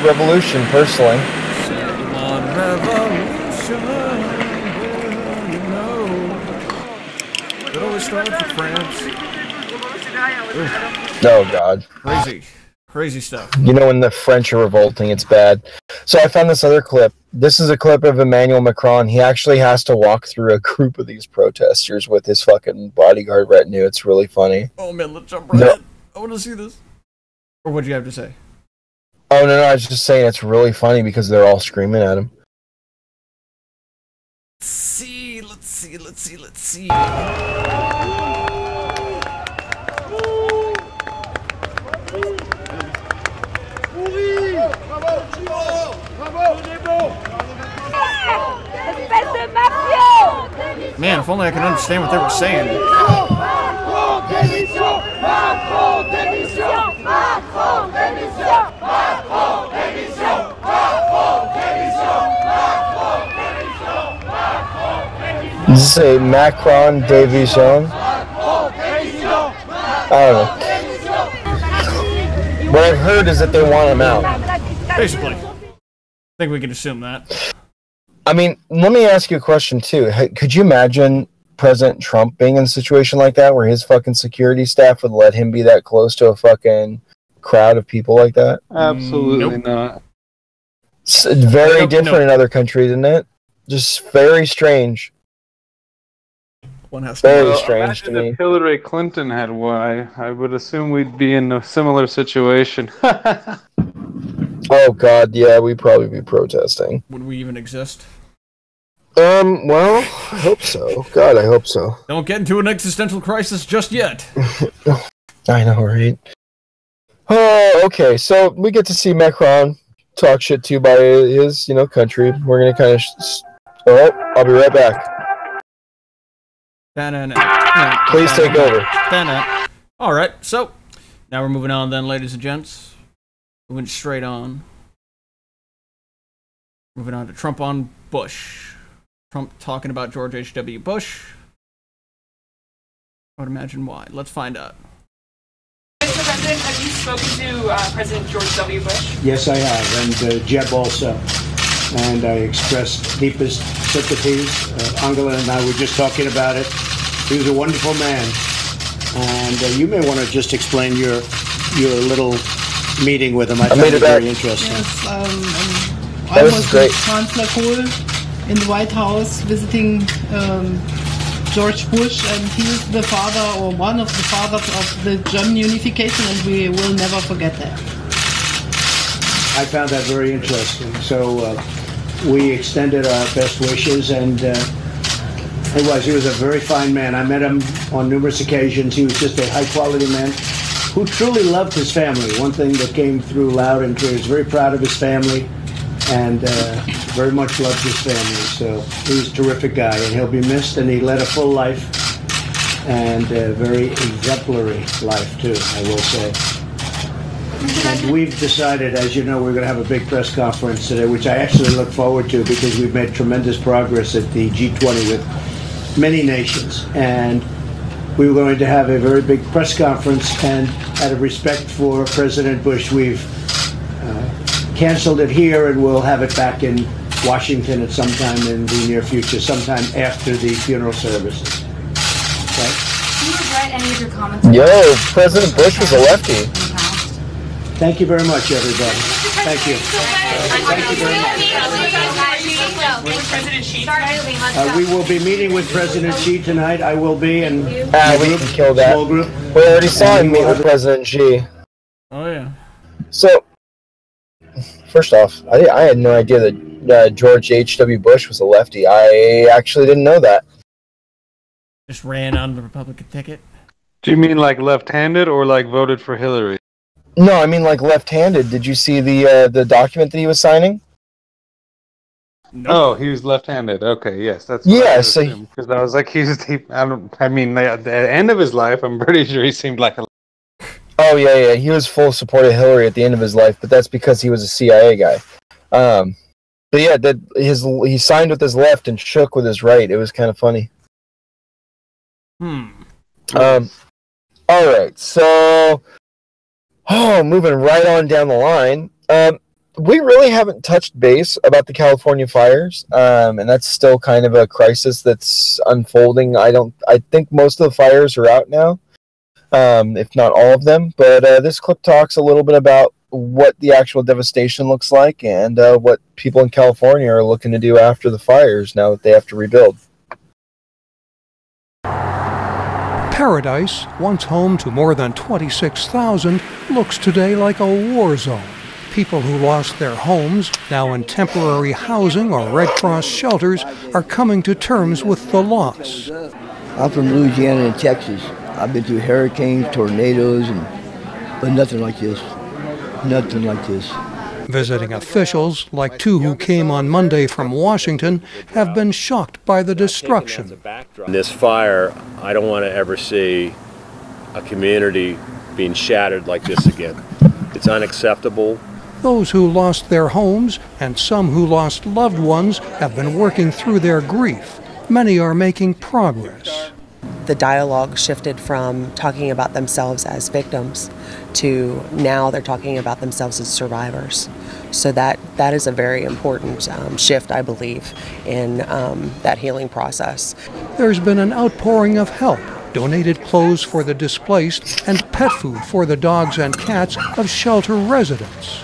revolution, personally.
On revolution, you know. It always starts with France.
Oh, God.
Crazy stuff.
You know, when the French are revolting, it's bad. So I found this other clip. This is a clip of Emmanuel Macron. He actually has to walk through a group of these protesters with his fucking bodyguard retinue. It's really funny.
Oh man, let's jump right in. I want to see this. Or what'd you have to say?
Oh, no, I was just saying it's really funny because they're all screaming at him.
Let's see. Man, if only I could understand what they were saying.
Does it say Macron Division? I don't know. What I've heard is that they want him out.
Basically. I think we can assume that.
I mean, let me ask you a question, too. Could you imagine President Trump being in a situation like that where his fucking security staff would let him be that close to a fucking crowd of people like that?
Absolutely not.
It's very different in other countries, isn't it? Just very strange. Very strange to me.
If Hillary Clinton had one, I would assume we'd be in a similar situation.
Oh, God, yeah, we'd probably be protesting.
Would we even exist?
Well, I hope so. God, I hope so.
Don't get into an existential crisis just yet.
I know, right? Oh, okay, so we get to see Macron talk shit to by his, country. We're gonna kind of... Alright, I'll be right back. Please take over.
Alright, so, now we're moving on then, ladies and gents. Moving straight on. Moving on to Trump on Bush. Trump talking about George H.W. Bush. I would imagine why. Let's find out.
Mr. President, have you spoken to President George W. Bush?
Yes, I have, and Jeb also. And I expressed deepest sympathies. Angela and I were just talking about it. He was a wonderful man. And you may want to just explain your little meeting with him. I found it very interesting.
Yes, I was with Chancellor Kohl in the White House visiting George Bush, and he is the father or one of the fathers of the German unification, and we will never forget that.
I found that very interesting. So we extended our best wishes, and he was a very fine man. I met him on numerous occasions. He was just a high-quality man who truly loved his family. One thing that came through loud and clear, he was very proud of his family and very much loved his family. So he was a terrific guy, and he'll be missed, and he led a full life and a very exemplary life, too, I will say. And we've decided, as you know, we're going to have a big press conference today, which I actually look forward to because we've made tremendous progress at the G20 with many nations. And we were going to have a very big press conference, and out of respect for President Bush, we've canceled it here, and we'll have it back in Washington at some time in the near future, sometime after the funeral services. Okay?
Do you regret any of your comments?
Yo, President Bush was a lefty.
Thank you very much, everybody. Thank you. Thank you very much. We will be meeting with President Xi tonight. I will be, and
we can kill that.
Small group.
We already saw him meet with President Xi.
Oh yeah.
So, first off, I had no idea that George H.W. Bush was a lefty. I actually didn't know that.
Just ran on the Republican ticket.
Do you mean like left-handed or like voted for Hillary?
No, I mean like left-handed. Did you see the document that he was signing?
Nope. Oh, he was left-handed. Okay, yes, that's what because I was like, I mean, at the end of his life, I'm pretty sure he seemed like a.
Oh yeah, he was full support of Hillary at the end of his life, but that's because he was a CIA guy. But yeah, he signed with his left and shook with his right. It was kind of funny. All right, so moving right on down the line. We really haven't touched base about the California fires, and that's still kind of a crisis that's unfolding. I think most of the fires are out now, if not all of them. But this clip talks a little bit about what the actual devastation looks like and what people in California are looking to do after the fires now that they have to rebuild.
Paradise, once home to more than 26,000, looks today like a war zone. People who lost their homes, now in temporary housing or Red Cross shelters, are coming to terms with the loss.
I'm from Louisiana and Texas. I've been through hurricanes, tornadoes, but nothing like this. Nothing like this.
Visiting officials, like two who came on Monday from Washington, have been shocked by the destruction.
This fire, I don't want to ever see a community being shattered like this again. It's unacceptable.
Those who lost their homes and some who lost loved ones have been working through their grief. Many are making progress.
The dialogue shifted from talking about themselves as victims to now they're talking about themselves as survivors. So that is a very important shift, I believe, in that healing process.
There's been an outpouring of help, donated clothes for the displaced, and pet food for the dogs and cats of shelter residents.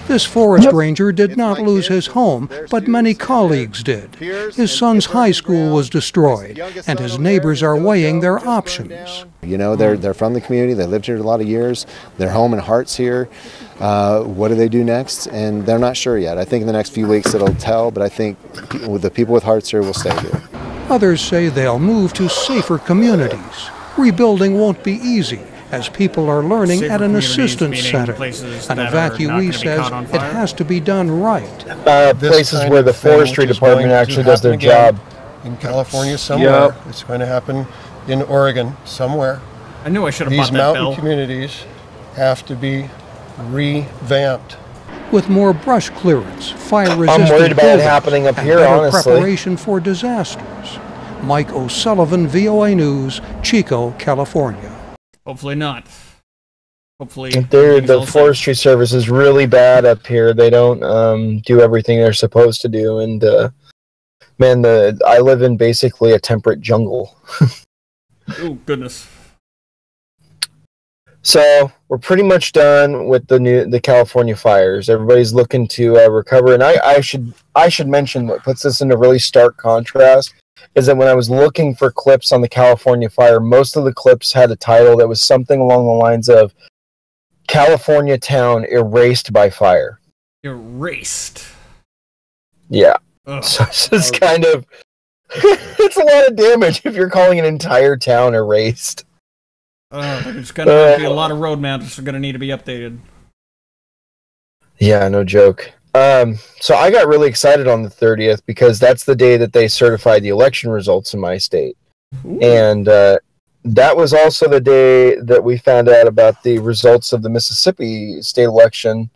This forest ranger did not lose his home, but many colleagues did. His son's high school was destroyed, and his neighbors are weighing their options.
You know, they're from the community, they lived here a lot of years, their home and heart's here. What do they do next? And they're not sure yet. I think in the next few weeks it'll tell, but I think the people with hearts here will stay here.
Others say they'll move to safer communities. Rebuilding won't be easy, as people are learning at an assistance center. An evacuee says it has to be done right.
Places where the forestry department actually does their job.
In California somewhere. Yep. It's going to happen in Oregon somewhere.
I knew I should have bought that
These mountain
bell.
communities have to be revamped.
With more brush clearance, fire-resistant
I'm worried about it happening up
and
here,
better
honestly.
preparation for disasters. Mike O'Sullivan, VOA News, Chico, California.
Hopefully not. Hopefully.
The forestry service is really bad up here. They don't do everything they're supposed to do. And man, I live in basically a temperate jungle.
Oh goodness.
So we're pretty much done with the California fires. Everybody's looking to recover. And I should mention what puts this in a really stark contrast is that when I was looking for clips on the California fire, most of the clips had a title that was something along the lines of California town erased by fire.
Erased.
Yeah. Ugh. So it's just kind of it's a lot of damage if you're calling an entire town erased.
There's gonna be a lot of road maps that are gonna need to be updated.
Yeah, no joke. So I got really excited on the 30th because that's the day that they certified the election results in my state. Ooh. And that was also the day that we found out about the results of the Mississippi state election.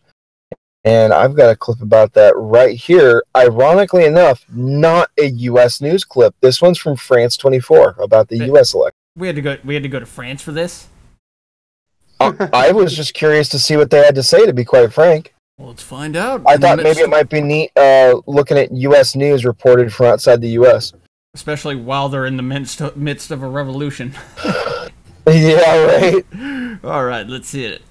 And I've got a clip about that right here. Ironically enough, not a U.S. news clip. This one's from France 24 about the U.S. election.
We had to go to France for this?
I was just curious to see what they had to say, to be quite frank.
Well, let's find out.
I thought maybe it might be neat looking at U.S. news reported from outside the U.S.
Especially while they're in the midst of a revolution.
Yeah, right.
All right, let's see it.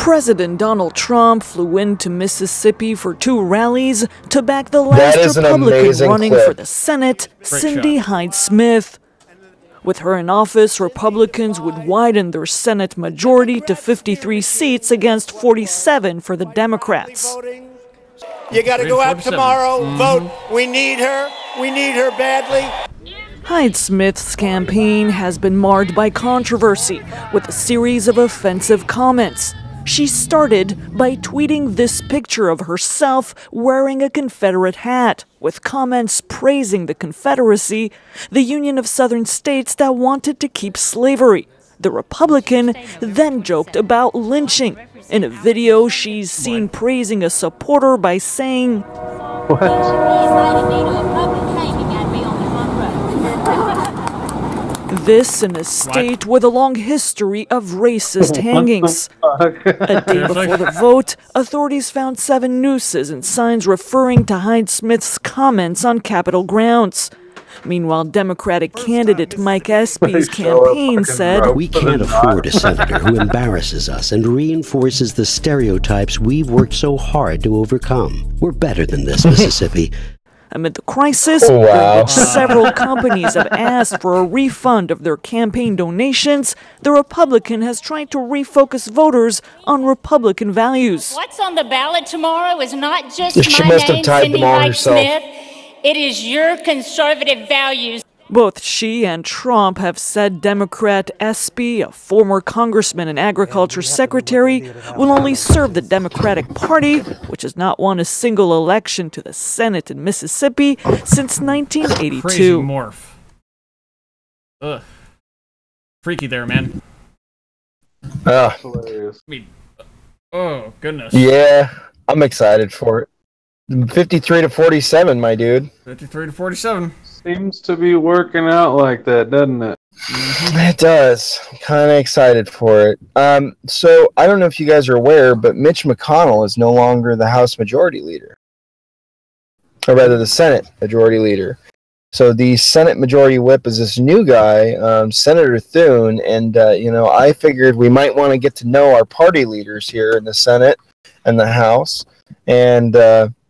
President Donald Trump flew into Mississippi for 2 rallies to back the last Republican running for the Senate, Cindy Hyde-Smith. With her in office, Republicans would widen their Senate majority to 53 seats against 47 for the Democrats.
You got to go out tomorrow, vote. We need her. We need her badly.
Hyde-Smith's campaign has been marred by controversy with a series of offensive comments. She started by tweeting this picture of herself wearing a Confederate hat, with comments praising the Confederacy, the Union of Southern States that wanted to keep slavery. The Republican then joked about lynching. In a video, she's seen praising a supporter by saying, this in a state with a long history of racist hangings. A day before the vote, authorities found 7 nooses and signs referring to Hyde-Smith's comments on Capitol grounds. Meanwhile, Democratic candidate Mike Espy's campaign said,
"We can't afford a senator who embarrasses us and reinforces the stereotypes we've worked so hard to overcome. We're better than this, Mississippi."
Amid the crisis, during which several companies have asked for a refund of their campaign donations, the Republican has tried to refocus voters on Republican values.
What's on the ballot tomorrow is not just
She
my
must have
name,
tied
Cindy
them all herself.
Hyde-Smith. It is your conservative values.
Both she and Trump have said Democrat Espy, a former congressman and agriculture secretary, will only serve the Democratic Party, which has not won a single election to the Senate in Mississippi since 1982.
Crazy morph. Ugh. Freaky there, man. I mean, oh, goodness.
Yeah, I'm excited for it. 53 to 47, my dude.
53 to 47.
Seems to be working out like that, doesn't it?
It does. I'm kind of excited for it. So I don't know if you guys are aware, but Mitch McConnell is no longer the House Majority Leader, or rather, the Senate Majority Leader. So the Senate Majority Whip is this new guy, Senator Thune, and I figured we might want to get to know our party leaders here in the Senate and the House, and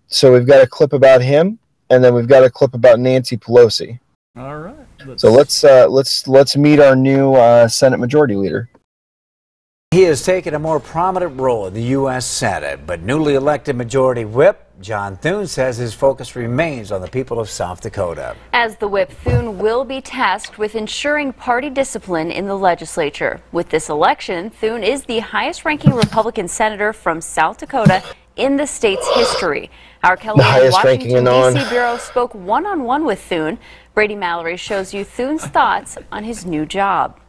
so we've got a clip about him. And then we've got a clip about Nancy Pelosi.
All right.
So let's meet our new Senate Majority Leader.
He has taken a more prominent role in the U.S. Senate, but newly elected Majority Whip John Thune says his focus remains on the people of South Dakota.
As the whip, Thune will be tasked with ensuring party discipline in the legislature. With this election, Thune is the highest-ranking Republican senator from South Dakota in the state's history. Our Kellyanne Washington, D.C. Bureau spoke one-on-one with Thune. Brady Mallory shows you Thune's thoughts on his new job.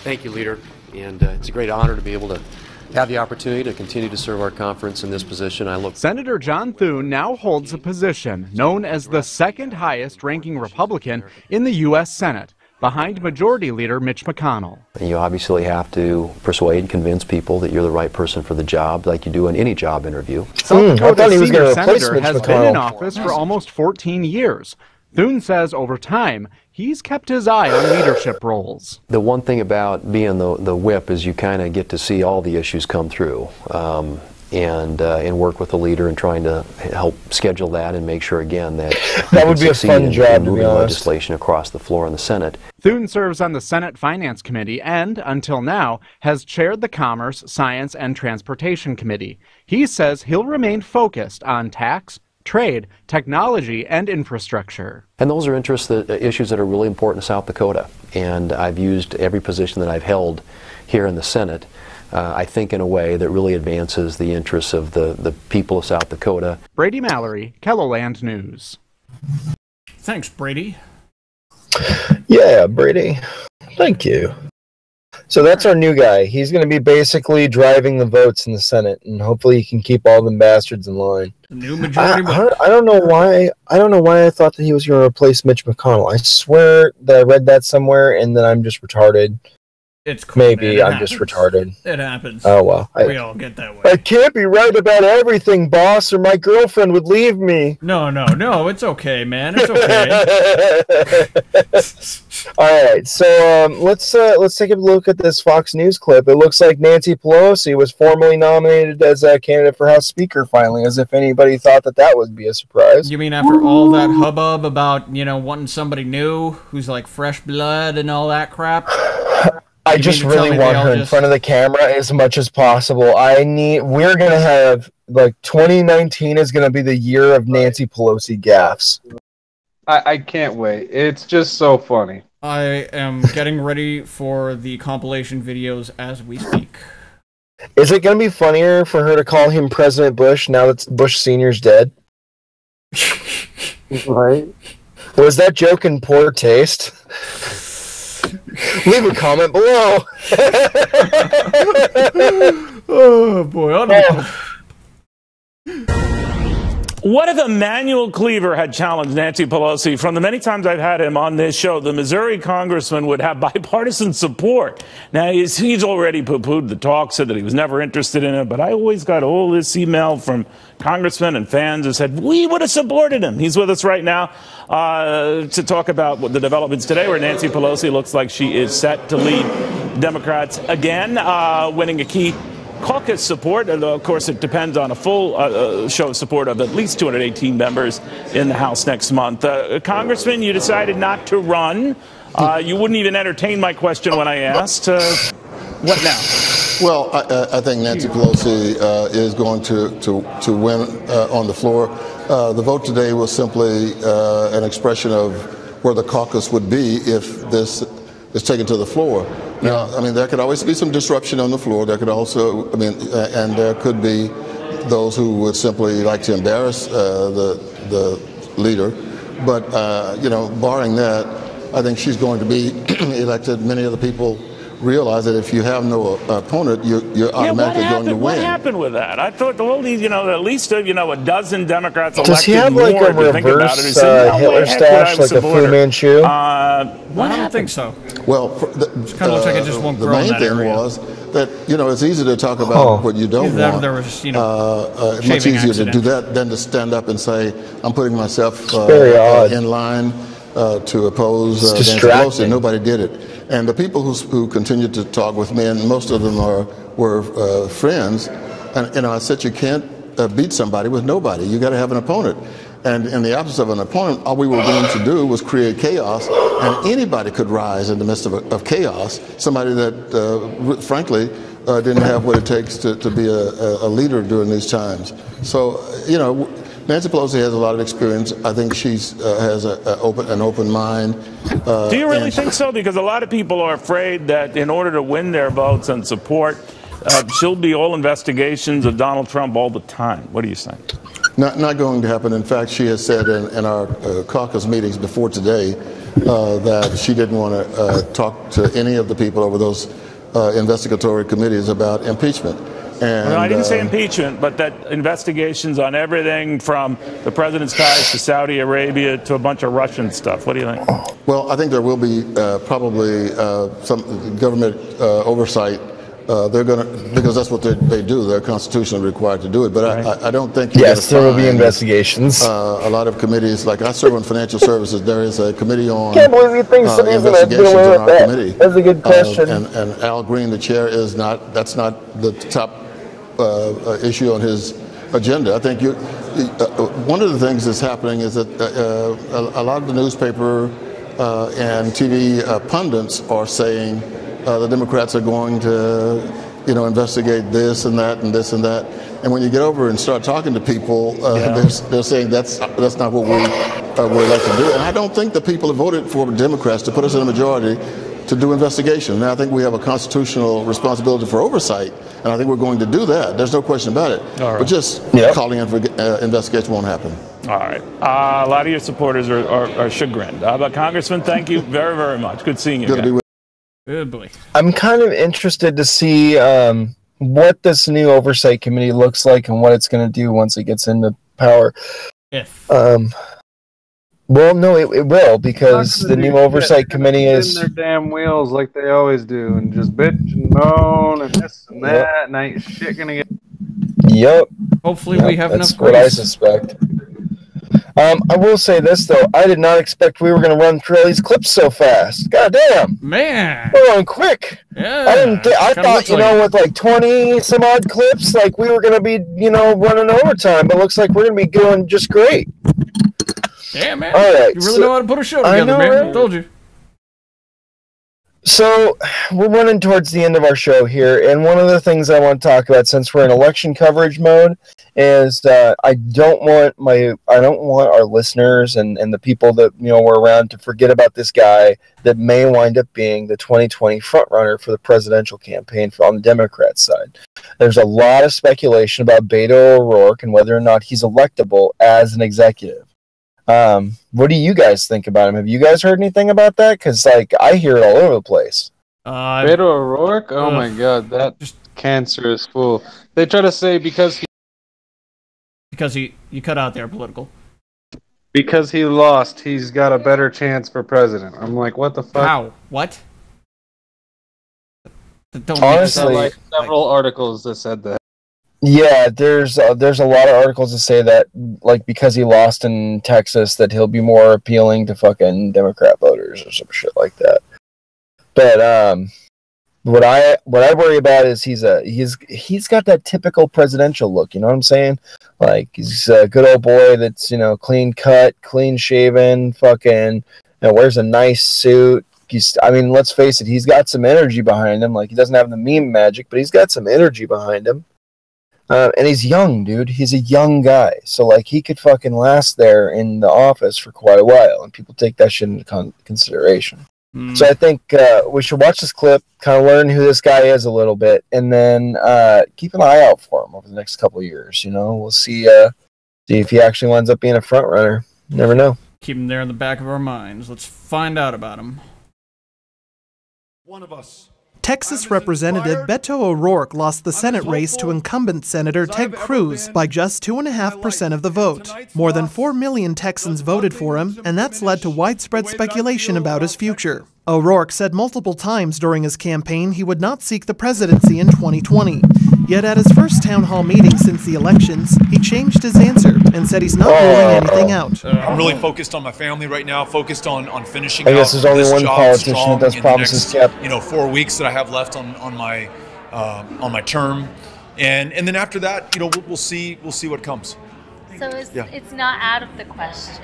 Thank you, Leader. And it's a great honor to be able to have the opportunity to continue to serve our conference in this position.
Senator John Thune now holds a position known as the second highest ranking Republican in the U.S. Senate, behind Majority Leader Mitch McConnell.
You obviously have to persuade and convince people that you're the right person for the job, like you do in any job interview.
South Dakota's senior senator has been in office for almost 14 years. Thune says over time, he's kept his eye on leadership roles.
The one thing about being the whip is you kind of get to see all the issues come through and work with the leader and trying to help schedule that and make sure again that
that would be a fun job, to be honest.
Legislation across the floor in the Senate.
Thune serves on the Senate Finance Committee and, until now, has chaired the Commerce, Science, and Transportation Committee. He says he'll remain focused on tax, trade, technology, and infrastructure.
And those are issues that are really important to South Dakota. And I've used every position that I've held here in the Senate, I think, in a way that really advances the interests of the people of South Dakota.
Brady Mallory, Kelloland News.
Thanks, Brady.
Yeah, Brady. Thank you. So that's our new guy. He's going to be basically driving the votes in the Senate, and hopefully he can keep all them bastards in line.
The new majority.
I don't know why. I don't know why I thought that he was going to replace Mitch McConnell. I swear that I read that somewhere, and that I'm just retarded.
It's cool,
maybe
man.
I'm just retarded.
It happens.
Oh well.
We all get that way.
I can't be right about everything, boss, or my girlfriend would leave me.
No, it's okay, man. It's okay.
All right, so let's take a look at this Fox News clip. It looks like Nancy Pelosi was formally nominated as a candidate for House Speaker finally, as if anybody thought that would be a surprise.
You mean after all that hubbub about, wanting somebody new who's like fresh blood and all that crap?
I just really want her in front of the camera as much as possible. We're going to have, 2019 is going to be the year of Nancy Pelosi gaffes.
I can't wait. It's just so funny.
I am getting ready for the compilation videos as we speak.
Is it going to be funnier for her to call him President Bush now that Bush Sr.'s dead?
Right.
Was that joke in poor taste? Leave a comment below.
Oh boy!
What if Emanuel Cleaver had challenged Nancy Pelosi? From the many times I've had him on this show, the Missouri congressman would have bipartisan support. Now, he's already poo-pooed the talk, said that he was never interested in it, but I always got all this email from congressmen and fans who said, we would have supported him. He's with us right now to talk about the developments today, where Nancy Pelosi looks like she is set to lead Democrats again, winning a key caucus support, and of course it depends on a full show of support of at least 218 members in the House next month. Congressman, you decided not to run. You wouldn't even entertain my question when I asked. What now?
Well, I think Nancy Pelosi is going to win on the floor. The vote today was simply an expression of where the caucus would be if this is taken to the floor. Now, I mean, there could always be some disruption on the floor. There could also, and there could be those who would simply like to embarrass the leader. But, barring that, I think she's going to be elected. Many of the people realize that if you have no opponent, you're automatically going to win.
What happened with that? I thought at least a dozen Democrats elected.
Does he have
more,
a reverse Hitler stash, like a Fu Manchu?
I don't think so.
Well,
it kind of looks like it just won't grow
the main
in that
thing
area.
was that it's easy to talk about what you don't want.
There was,
much easier to do that than to stand up and say, "I'm putting myself in line to oppose Nancy Pelosi." Nobody did it. And the people who continued to talk with me, and most of them were friends, and I said, you can't beat somebody with nobody. You got to have an opponent. And in the absence of an opponent, all we were going to do was create chaos, and anybody could rise in the midst of chaos. Somebody that, frankly, didn't have what it takes to be a leader during these times. So, Nancy Pelosi has a lot of experience. I think she has an open mind.
Do you really think so? Because a lot of people are afraid that in order to win their votes and support, she'll be all investigations of Donald Trump all the time. What do you think?
Not going to happen. In fact, she has said in our caucus meetings before today that she didn't want to talk to any of the people over those investigatory committees about impeachment. And,
I didn't say impeachment, but that investigations on everything from the president's ties to Saudi Arabia to a bunch of Russian stuff. What do you think?
Well, I think there will be probably some government oversight. They're going to, because that's what they do. They're constitutionally required to do it. But I don't think you're
yes, there will be investigations.
A lot of committees, like I serve on financial services. There is a committee on
can't believe you think somebody's going to do away with that. Committee. That's a good question.
And Al Green, the chair, that's not the top issue on his agenda. I think one of the things that's happening is that a lot of the newspaper and TV pundits are saying the Democrats are going to, investigate this and that and this and that. And when you get over and start talking to people, they're saying that's not what we're elected to do. And I don't think the people have voted for Democrats to put us in a majority to do investigation. Now, I think we have a constitutional responsibility for oversight, and I think we're going to do that. There's no question about it. But just calling in for investigation won't happen.
All right. A lot of your supporters are chagrined. But Congressman, thank you very, very much. Good seeing you again.
Good boy.
I'm kind of interested to see what this new oversight committee looks like and what it's going to do once it gets into power. Well, no, it will, because the new oversight committee is
in their damn wheels like they always do, and just bitch and moan and this and that, and ain't shit gonna get.
Yep.
Hopefully we have
that's
enough
what I
grace.
suspect. I will say this though, I did not expect we were going to run through all these clips so fast. God damn,
man,
we're going quick.
Yeah,
I thought, with like 20 some odd clips, like we were going to be, running overtime, but looks like we're going to be going just great.
Damn, man.
All right,
You really know how to put a show
I
together,
know,
man.
right?
I told you.
So we're running towards the end of our show here, and one of the things I want to talk about, since we're in election coverage mode, is I don't want our listeners and the people that were around to forget about this guy that may wind up being the 2020 frontrunner for the presidential campaign on the Democrat side. There's a lot of speculation about Beto O'Rourke and whether or not he's electable as an executive. What do you guys think about him? Have you guys heard anything about that? Because I hear it all over the place.
Beto O'Rourke? Oh my god, that cancerous fool. They try to say because
you cut out there political.
Because he lost, he's got a better chance for president. I'm like, what the fuck?
How? What?
Honestly,
several articles that said that.
Yeah, there's a lot of articles that say that, because he lost in Texas, that he'll be more appealing to fucking Democrat voters or some shit like that. But what I worry about is he's got that typical presidential look. You know what I'm saying? He's a good old boy that's clean cut, clean shaven, fucking wears a nice suit. Let's face it, he's got some energy behind him. He doesn't have the meme magic, but he's got some energy behind him. And he's young, dude. He's a young guy. So, he could fucking last there in the office for quite a while. And people take that shit into consideration. So I think we should watch this clip, kind of learn who this guy is a little bit, and then keep an eye out for him over the next couple of years. We'll see if he actually winds up being a front runner. Never know.
Keep him there in the back of our minds. Let's find out about him.
One of us.
Texas Representative Beto O'Rourke lost the Senate race to incumbent Senator Ted Cruz by just 2.5% of the vote. More than 4 million Texans voted for him, and that's led to widespread speculation about his future. O'Rourke said multiple times during his campaign he would not seek the presidency in 2020. Yet at his first town hall meeting since the elections, he changed his answer and said he's not ruling anything out.
I'm really focused on my family right now, focused on finishing
I guess
out
there's only
this
one
job
politician
strong
that does
in
promises
the next,
kept.
4 weeks that I have left on my term, and then after that, we'll see what comes.
So it's not out of the question.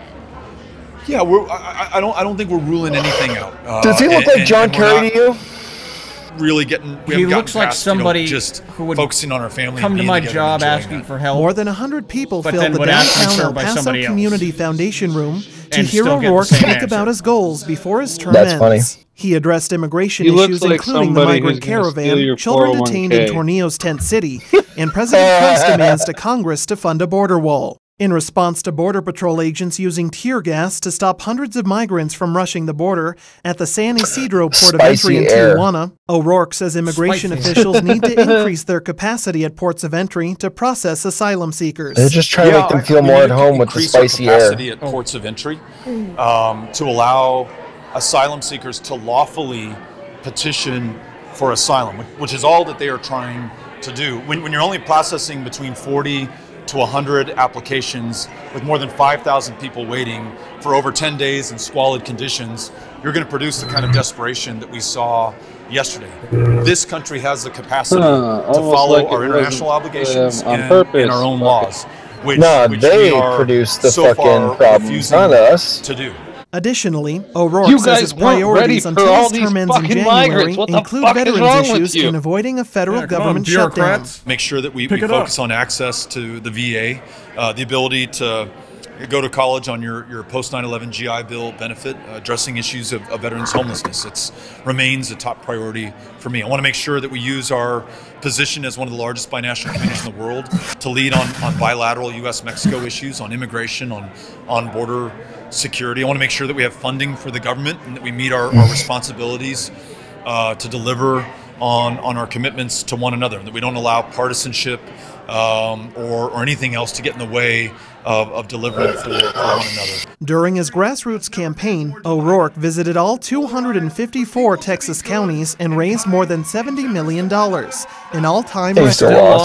Yeah, I don't think we're ruling anything out.
Does he look like John Kerry to you?
Really
he looks like somebody
who would focusing on our family.
Come to my job asking for help.
More than 100 people
But
filled
then
the
would ask
downtown
for
El
by
Paso
somebody else.
Community Foundation room to
And
hear
still get the
O'Rourke
same
speak
answer.
about his goals before his term
That's
ends.
funny.
He addressed immigration
He looks
issues,
like
including the
somebody
migrant
who's gonna steal
caravan,
your
children detained in
401k.
Tornillo's tent city, and President Trump's demands to Congress to fund a border wall. In response to Border Patrol agents using tear gas to stop hundreds of migrants from rushing the border at the San Isidro port of entry in
Spicy air.
Tijuana, O'Rourke says immigration
Spicy.
officials need to increase their capacity at ports of entry to process asylum seekers.
They're just trying to make them feel more at home with the
Increase our
spicy air.
capacity at ports of entry to allow asylum seekers to lawfully petition for asylum, which is all that they are trying to do. When you're only processing between 40 to 100 applications with more than 5,000 people waiting for over 10 days in squalid conditions, you're going to produce the kind of desperation that we saw yesterday. This country has the capacity to
almost
follow
like it
our international
wasn't,
obligations
on
and
purpose.
our own laws, which
they
we are
produce the
so
fucking
far
problems,
refusing
not us.
to do.
Additionally, O'Rourke
You
says his
guys weren't
priorities
ready for
until
all
his
these
term ends in
fucking
January
migrants. What the
include
fuck is
veterans
wrong with
issues
you?
and avoiding a federal
Yeah, come on,
government shutdown.
bureaucrats.
Make sure that we
Pick it up.
focus on access to the VA, the ability to go to college on your post 9/11 GI Bill benefit, addressing issues of veterans homelessness. It remains a top priority for me. I want to make sure that we use our position as one of the largest binational communities in the world to lead on bilateral U.S.-Mexico issues, on immigration, on border security. I want to make sure that we have funding for the government and that we meet our responsibilities to deliver on our commitments to one another, and that we don't allow partisanship or anything else to get in the way of delivering for one another.
During his grassroots campaign, O'Rourke visited all 254 Texas counties and raised more than $70 million, an all-time record.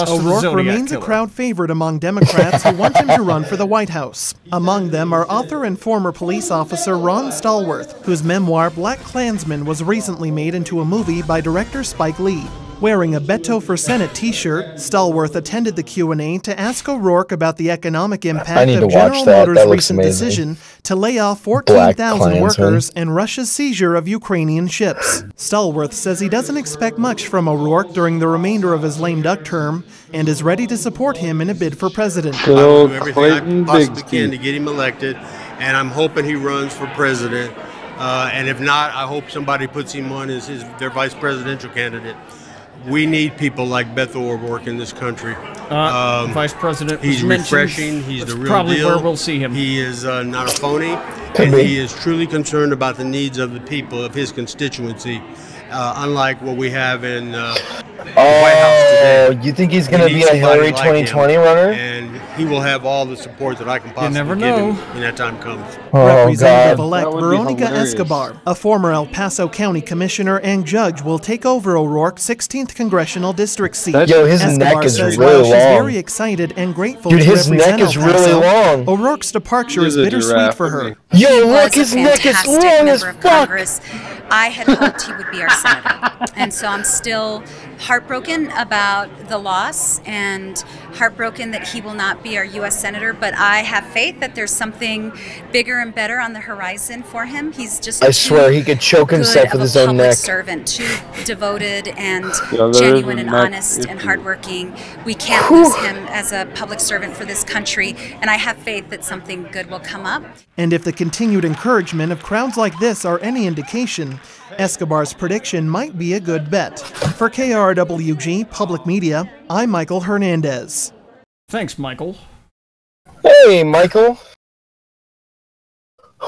O'Rourke remains a crowd favorite among Democrats who want him to run for the White House. Among them are author and former police officer Ron Stallworth, whose memoir Black Klansman was recently made into a movie by director Spike Lee. Wearing a Beto for Senate t-shirt, Stallworth attended the Q&A to ask O'Rourke about the economic impact of General Motors' recent decision to lay off 14,000 workers and Russia's seizure of Ukrainian ships. Stallworth says he doesn't expect much from O'Rourke during the remainder of his lame duck term and is ready to support him in a bid for president.
I will do everything I possibly can to get him elected, and I'm hoping he runs for president. And if not, I hope somebody puts him on as their vice presidential candidate. We need people like Beto O'Rourke in this country.
Vice President.
He's refreshing. He's the real
probably
deal.
Where we'll see him.
He is not a phony, and he is truly concerned about the needs of the people of his constituency. Unlike what we have in the White House today.
You think he's going to be a Hillary 2020 runner?
And he will have all the support that I can possibly give him when that time comes.
Representative-elect Veronica Escobar, a former El Paso County commissioner and judge, will take over O'Rourke's 16th congressional district seat.
Yo, his
Escobar
neck is
says
really
while
long.
she's very excited and grateful
Dude,
to
his
represent
neck is
El
really
Paso,
long.
O'Rourke's departure is
He's a
bittersweet
giraffe
for
for
her.
me.
Yo,
He
look,
was
his
a
neck is
fantastic
long as
member of
fuck.
Congress. I had hoped he would be our senator, and so I'm still heartbroken about the loss and heartbroken that he will not be our U.S. senator, but I have faith that there's something bigger and better on the horizon for him. He's just
I swear he could choke himself with his own neck.
Servant, too devoted and genuine and honest and hardworking. We can't lose him as a public servant for this country, and I have faith that something good will come up.
And if the continued encouragement of crowds like this are any indication, Escobar's prediction might be a good bet. For KRWG Public Media, I'm Michael Hernandez.
Thanks, Michael.
Hey, Michael.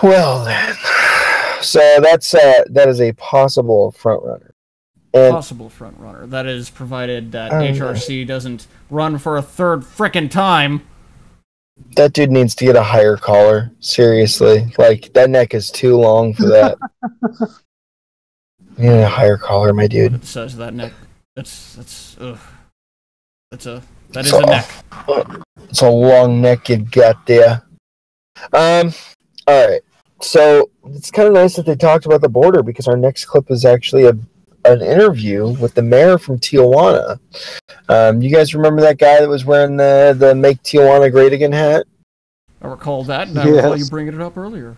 Well then, so that is a possible front runner. And
possible front runner. That is provided that HRC doesn't run for a third frickin' time.
that dude needs to get a higher collar. Seriously, like that neck is too long for that. You need a higher collar, my dude.
It says that neck. That is a neck.
It's a long neck you got there. Alright. So it's kind of nice that they talked about the border because our next clip is actually an interview with the mayor from Tijuana. You guys remember that guy that was wearing the Make Tijuana Great Again hat?
I recall that, and I recall you bringing it up earlier.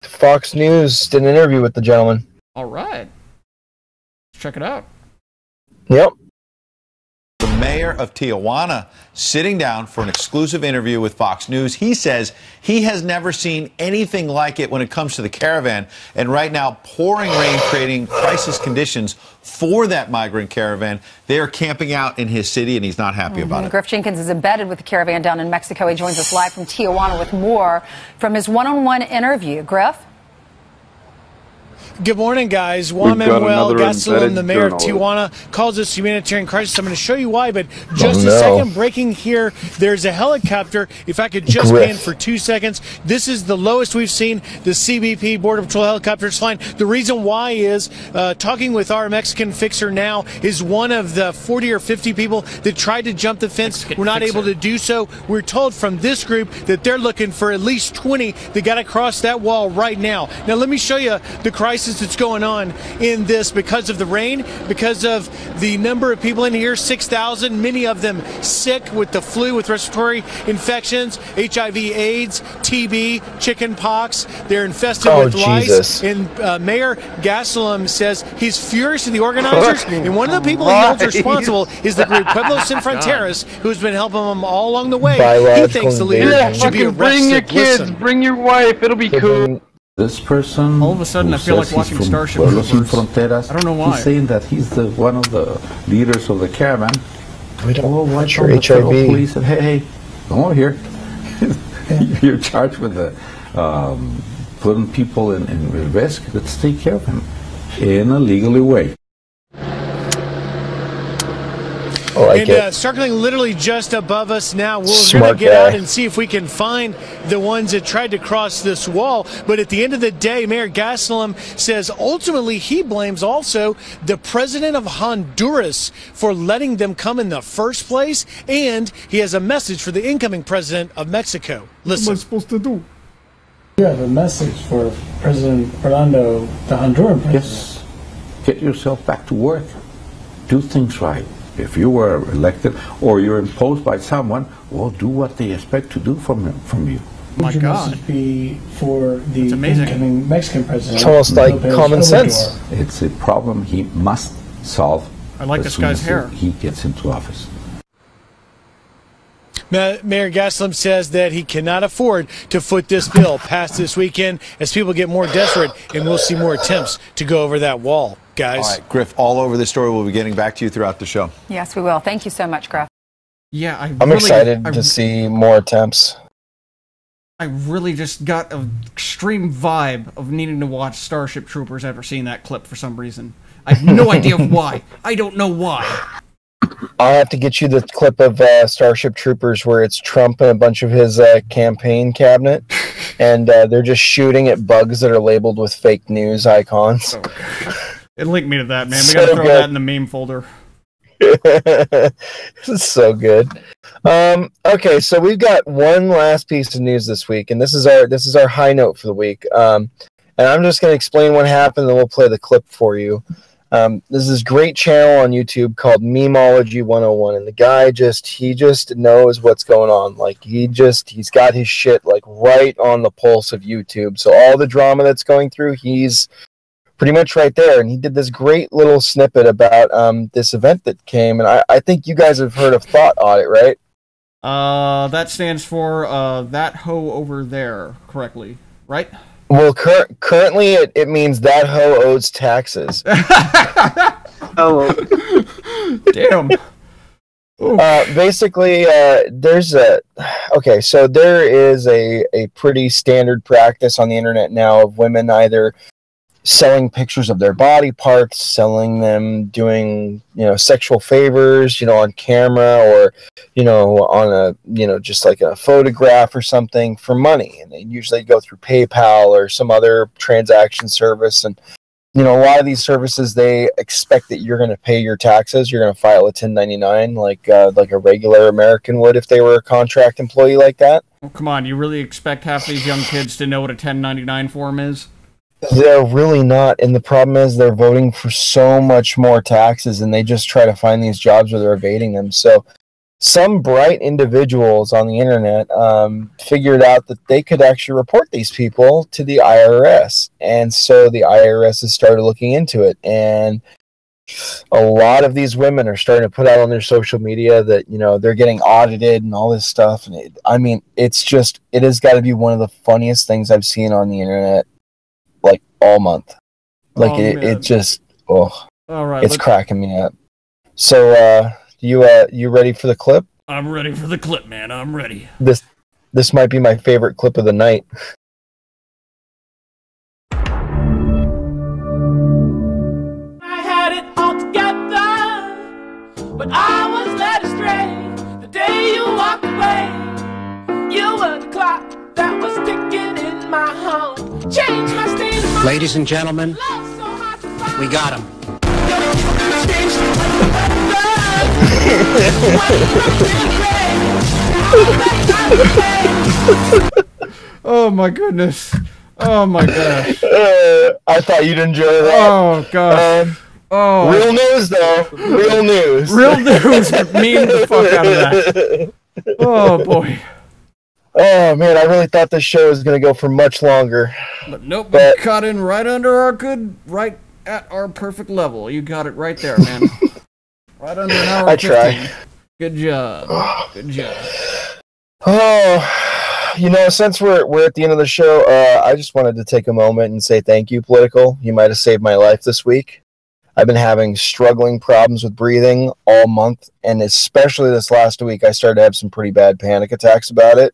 Fox News did an interview with the gentleman.
All right. Let's check it out.
Yep.
The mayor of Tijuana sitting down for an exclusive interview with Fox News. He says he has never seen anything like it when it comes to the caravan. And right now, pouring rain creating crisis conditions for that migrant caravan. They are camping out in his city, and he's not happy about it.
Griff Jenkins is embedded with the caravan down in Mexico. He joins us live from Tijuana with more from his one-on-one interview. Griff?
Good morning, guys. Juan Manuel Gastelum, the mayor of Tijuana, calls this humanitarian crisis. I'm going to show you why, but just a second. Breaking here, there's a helicopter. If I could just pan for 2 seconds. This is the lowest we've seen the CBP Border Patrol helicopters flying. The reason why is, talking with our Mexican fixer now, is one of the 40 or 50 people that tried to jump the fence were not able to do so. We're told from this group that they're looking for at least 20 that got across that wall right now. Now, let me show you the crisis that's going on in this because of the rain, because of the number of people in here, 6,000, many of them sick with the flu, with respiratory infections, HIV, AIDS, TB, chicken pox. They're infested with lice. And Mayor Gastelum says he's furious to the organizers, and one of the people he holds responsible is the group Pueblos Sin Fronteras, who's been helping them all along the way. He thinks the leader should be arrested.
Bring your kids, bring your wife, it'll be cool.
This person,
all of a sudden, I feel like watching Starship
Fronteras.
I don't know why.
He's saying that he's one of the leaders of the caravan.
We don't
watch
your
the federal
HIV.
police said, hey, come over here. You're charged with putting people in risk. Let's take care of him in a legally way.
And circling literally just above us now, we're going to get out and see if we can find the ones that tried to cross this wall. But at the end of the day, Mayor Gastelum says ultimately he blames also the president of Honduras for letting them come in the first place. And he has a message for the incoming president of Mexico. Listen.
What am I supposed to do? You have a message for President Orlando, the Honduran president.
Yes. Get yourself back to work. Do things right. If you were elected or you're imposed by someone, well, do what they expect to do from you.
What would your message be for the incoming Mexican president?
It's almost like common sense.
It's a problem he must solve.
I like this guy's hair.
He gets into office.
Mayor Gastelum says that he cannot afford to foot this bill past this weekend as people get more desperate, and we'll see more attempts to go over that wall, guys.
All right, Griff, all over this story. We'll be getting back to you throughout the show.
Yes, we will. Thank you so much, Griff.
Yeah,
I'm excited to see more attempts.
I really just got an extreme vibe of needing to watch Starship Troopers after seeing that clip for some reason. I have no idea why. I don't know why.
I'll have to get you the clip of Starship Troopers where it's Trump and a bunch of his campaign cabinet, and they're just shooting at bugs that are labeled with fake news icons.
It linked me to that, man. We gotta throw that in the meme folder.
This is so good. Okay, so we've got one last piece of news this week, and this is our high note for the week. And I'm just going to explain what happened, and then we'll play the clip for you. There's this great channel on YouTube called Memeology 101, and the guy he just knows what's going on. Like he's got his shit like right on the pulse of YouTube. So all the drama that's going through, he's pretty much right there. And he did this great little snippet about this event that came, and I think you guys have heard of Thought Audit, right?
That stands for that hoe over there, correctly, right?
Well, currently it means that hoe owes taxes.
Oh, damn.
Basically, there's so there is a pretty standard practice on the internet now of women either selling pictures of their body parts, selling them doing, sexual favors, on camera or, on a, just like a photograph or something for money. And they usually go through PayPal or some other transaction service. And, a lot of these services, they expect that you're going to pay your taxes. You're going to file a 1099 like a regular American would if they were a contract employee like that.
Oh, come on. You really expect half these young kids to know what a 1099 form is?
They're really not, and the problem is they're voting for so much more taxes, and they just try to find these jobs where they're evading them. So some bright individuals on the internet figured out that they could actually report these people to the IRS, and so the IRS has started looking into it, and a lot of these women are starting to put out on their social media that, they're getting audited and all this stuff, and it has got to be one of the funniest things I've seen on the internet like all month. Like it just all right, it's cracking me up. So you ready for the clip?
I'm ready for the clip, man. I'm ready.
This might be my favorite clip of the night.
I had it all together, but I was led astray the day you walked away. You were the clock that was ticking in my home. Change my state of mind.
Ladies and gentlemen, we got him.
Oh my goodness. Oh my gosh.
I thought you'd enjoy that.
Oh gosh.
Real news though. Real news.
Real news. Meme the fuck out of that. Oh boy.
Oh man, I really thought this show was going to go for much longer.
But nope, we cut in right under right at our perfect level. You got it right there, man. Right under an hour.
I try.
Good job. Good job.
Oh, since we're at the end of the show, I just wanted to take a moment and say thank you, Political. You might have saved my life this week. I've been having struggling problems with breathing all month, and especially this last week, I started to have some pretty bad panic attacks about it.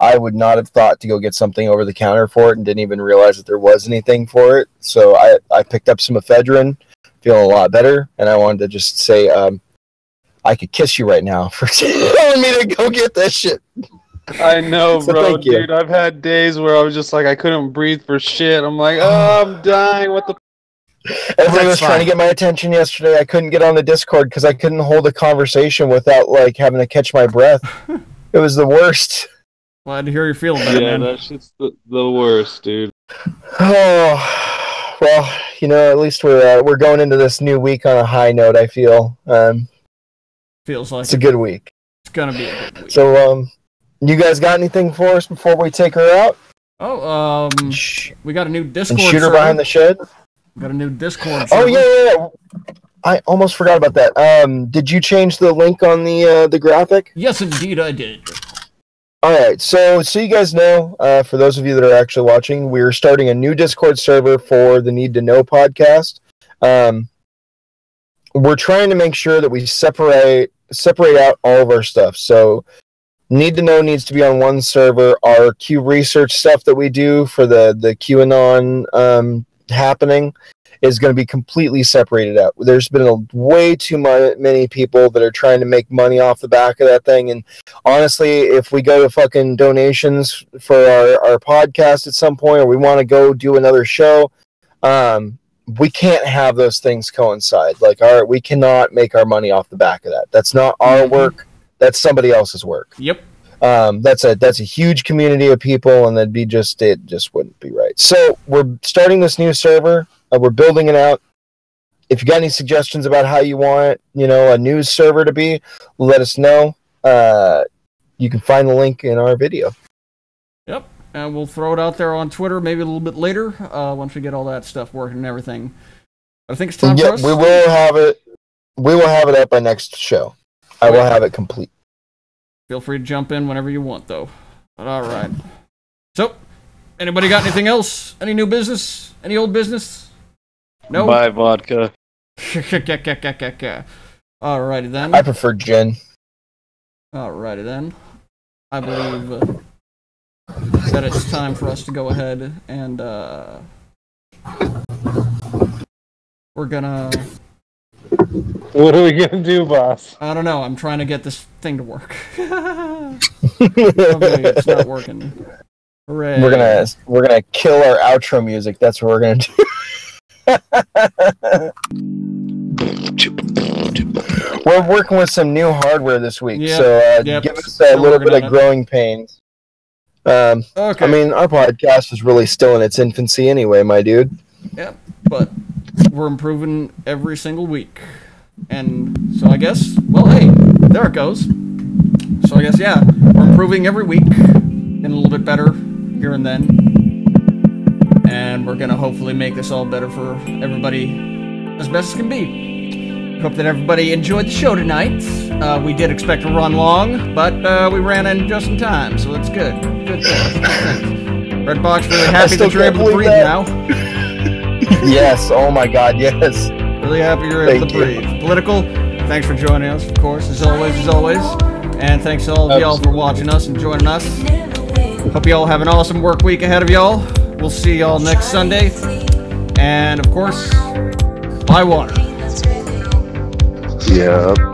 I would not have thought to go get something over the counter for it and didn't even realize that there was anything for it. So I picked up some ephedrine, feeling a lot better, and I wanted to just say I could kiss you right now for telling me to go get that shit.
I know,
So
bro,
thank you.
dude. I've had days where I was just like, I couldn't breathe for shit. I'm like, oh, I'm dying. What the?
Everybody was trying to get my attention yesterday. I couldn't get on the Discord because I couldn't hold a conversation without like having to catch my breath. It was the worst.
Glad to hear you're feeling better, man.
That shit's the worst, dude.
Oh, well, you know, at least we're going into this new week on a high note. I feel
feels like
it's a good week.
It's gonna be a good week.
So, you guys got anything for us before we take her out?
Oh, we got a new Discord.
And shoot her
server.
behind the shed.
We got a new Discord.
Oh
server.
yeah. I almost forgot about that. Did you change the link on the graphic?
Yes, indeed, I did.
All right, so you guys know, for those of you that are actually watching, we're starting a new Discord server for the Need to Know podcast. We're trying to make sure that we separate out all of our stuff. So Need to Know needs to be on one server. Our Q research stuff that we do for the QAnon happening is going to be completely separated out. There's been way too many people that are trying to make money off the back of that thing. And honestly, if we go to fucking donations for our podcast at some point, or we want to go do another show, we can't have those things coincide. Like, we cannot make our money off the back of that. That's not our work. That's somebody else's work.
Yep.
That's a huge community of people, and it just wouldn't be right. So we're starting this new server. We're building it out. If you got any suggestions about how you want, a news server to be, let us know. You can find the link in our video.
Yep, and we'll throw it out there on Twitter maybe a little bit later once we get all that stuff working and everything. I think it's time for us.
We will have it. We will have it up by next show. I will have it complete.
Feel free to jump in whenever you want, though. But all right. So, anybody got anything else? Any new business? Any old business? No.
Buy vodka.
Alrighty then.
I prefer gin.
Alrighty then. I believe that it's time for us to go ahead and we're gonna.
What are we gonna do, boss?
I don't know. I'm trying to get this thing to work. It's not working. Hooray.
We're gonna kill our outro music. That's what we're gonna do. We're working with some new hardware this week, so give us a little bit of growing pains. Okay. I mean, our podcast is really still in its infancy anyway, my dude.
Yep, but we're improving every single week. And so I guess, well, hey, there it goes. So I guess, we're improving every week, getting a little bit better here and then. And we're going to hopefully make this all better for everybody as best as can be. Hope that everybody enjoyed the show tonight. We did expect to run long, but we ran in just in time, so it's good. Good thing. Redbox, really happy that you're able to breathe now.
Yes, oh my god, yes.
Really happy you're able to breathe. Political, thanks for joining us, of course, as always. And thanks to all of y'all for watching us and joining us. Hope y'all have an awesome work week ahead of y'all. We'll see y'all next Sunday. And, of course, buy water.
Yep.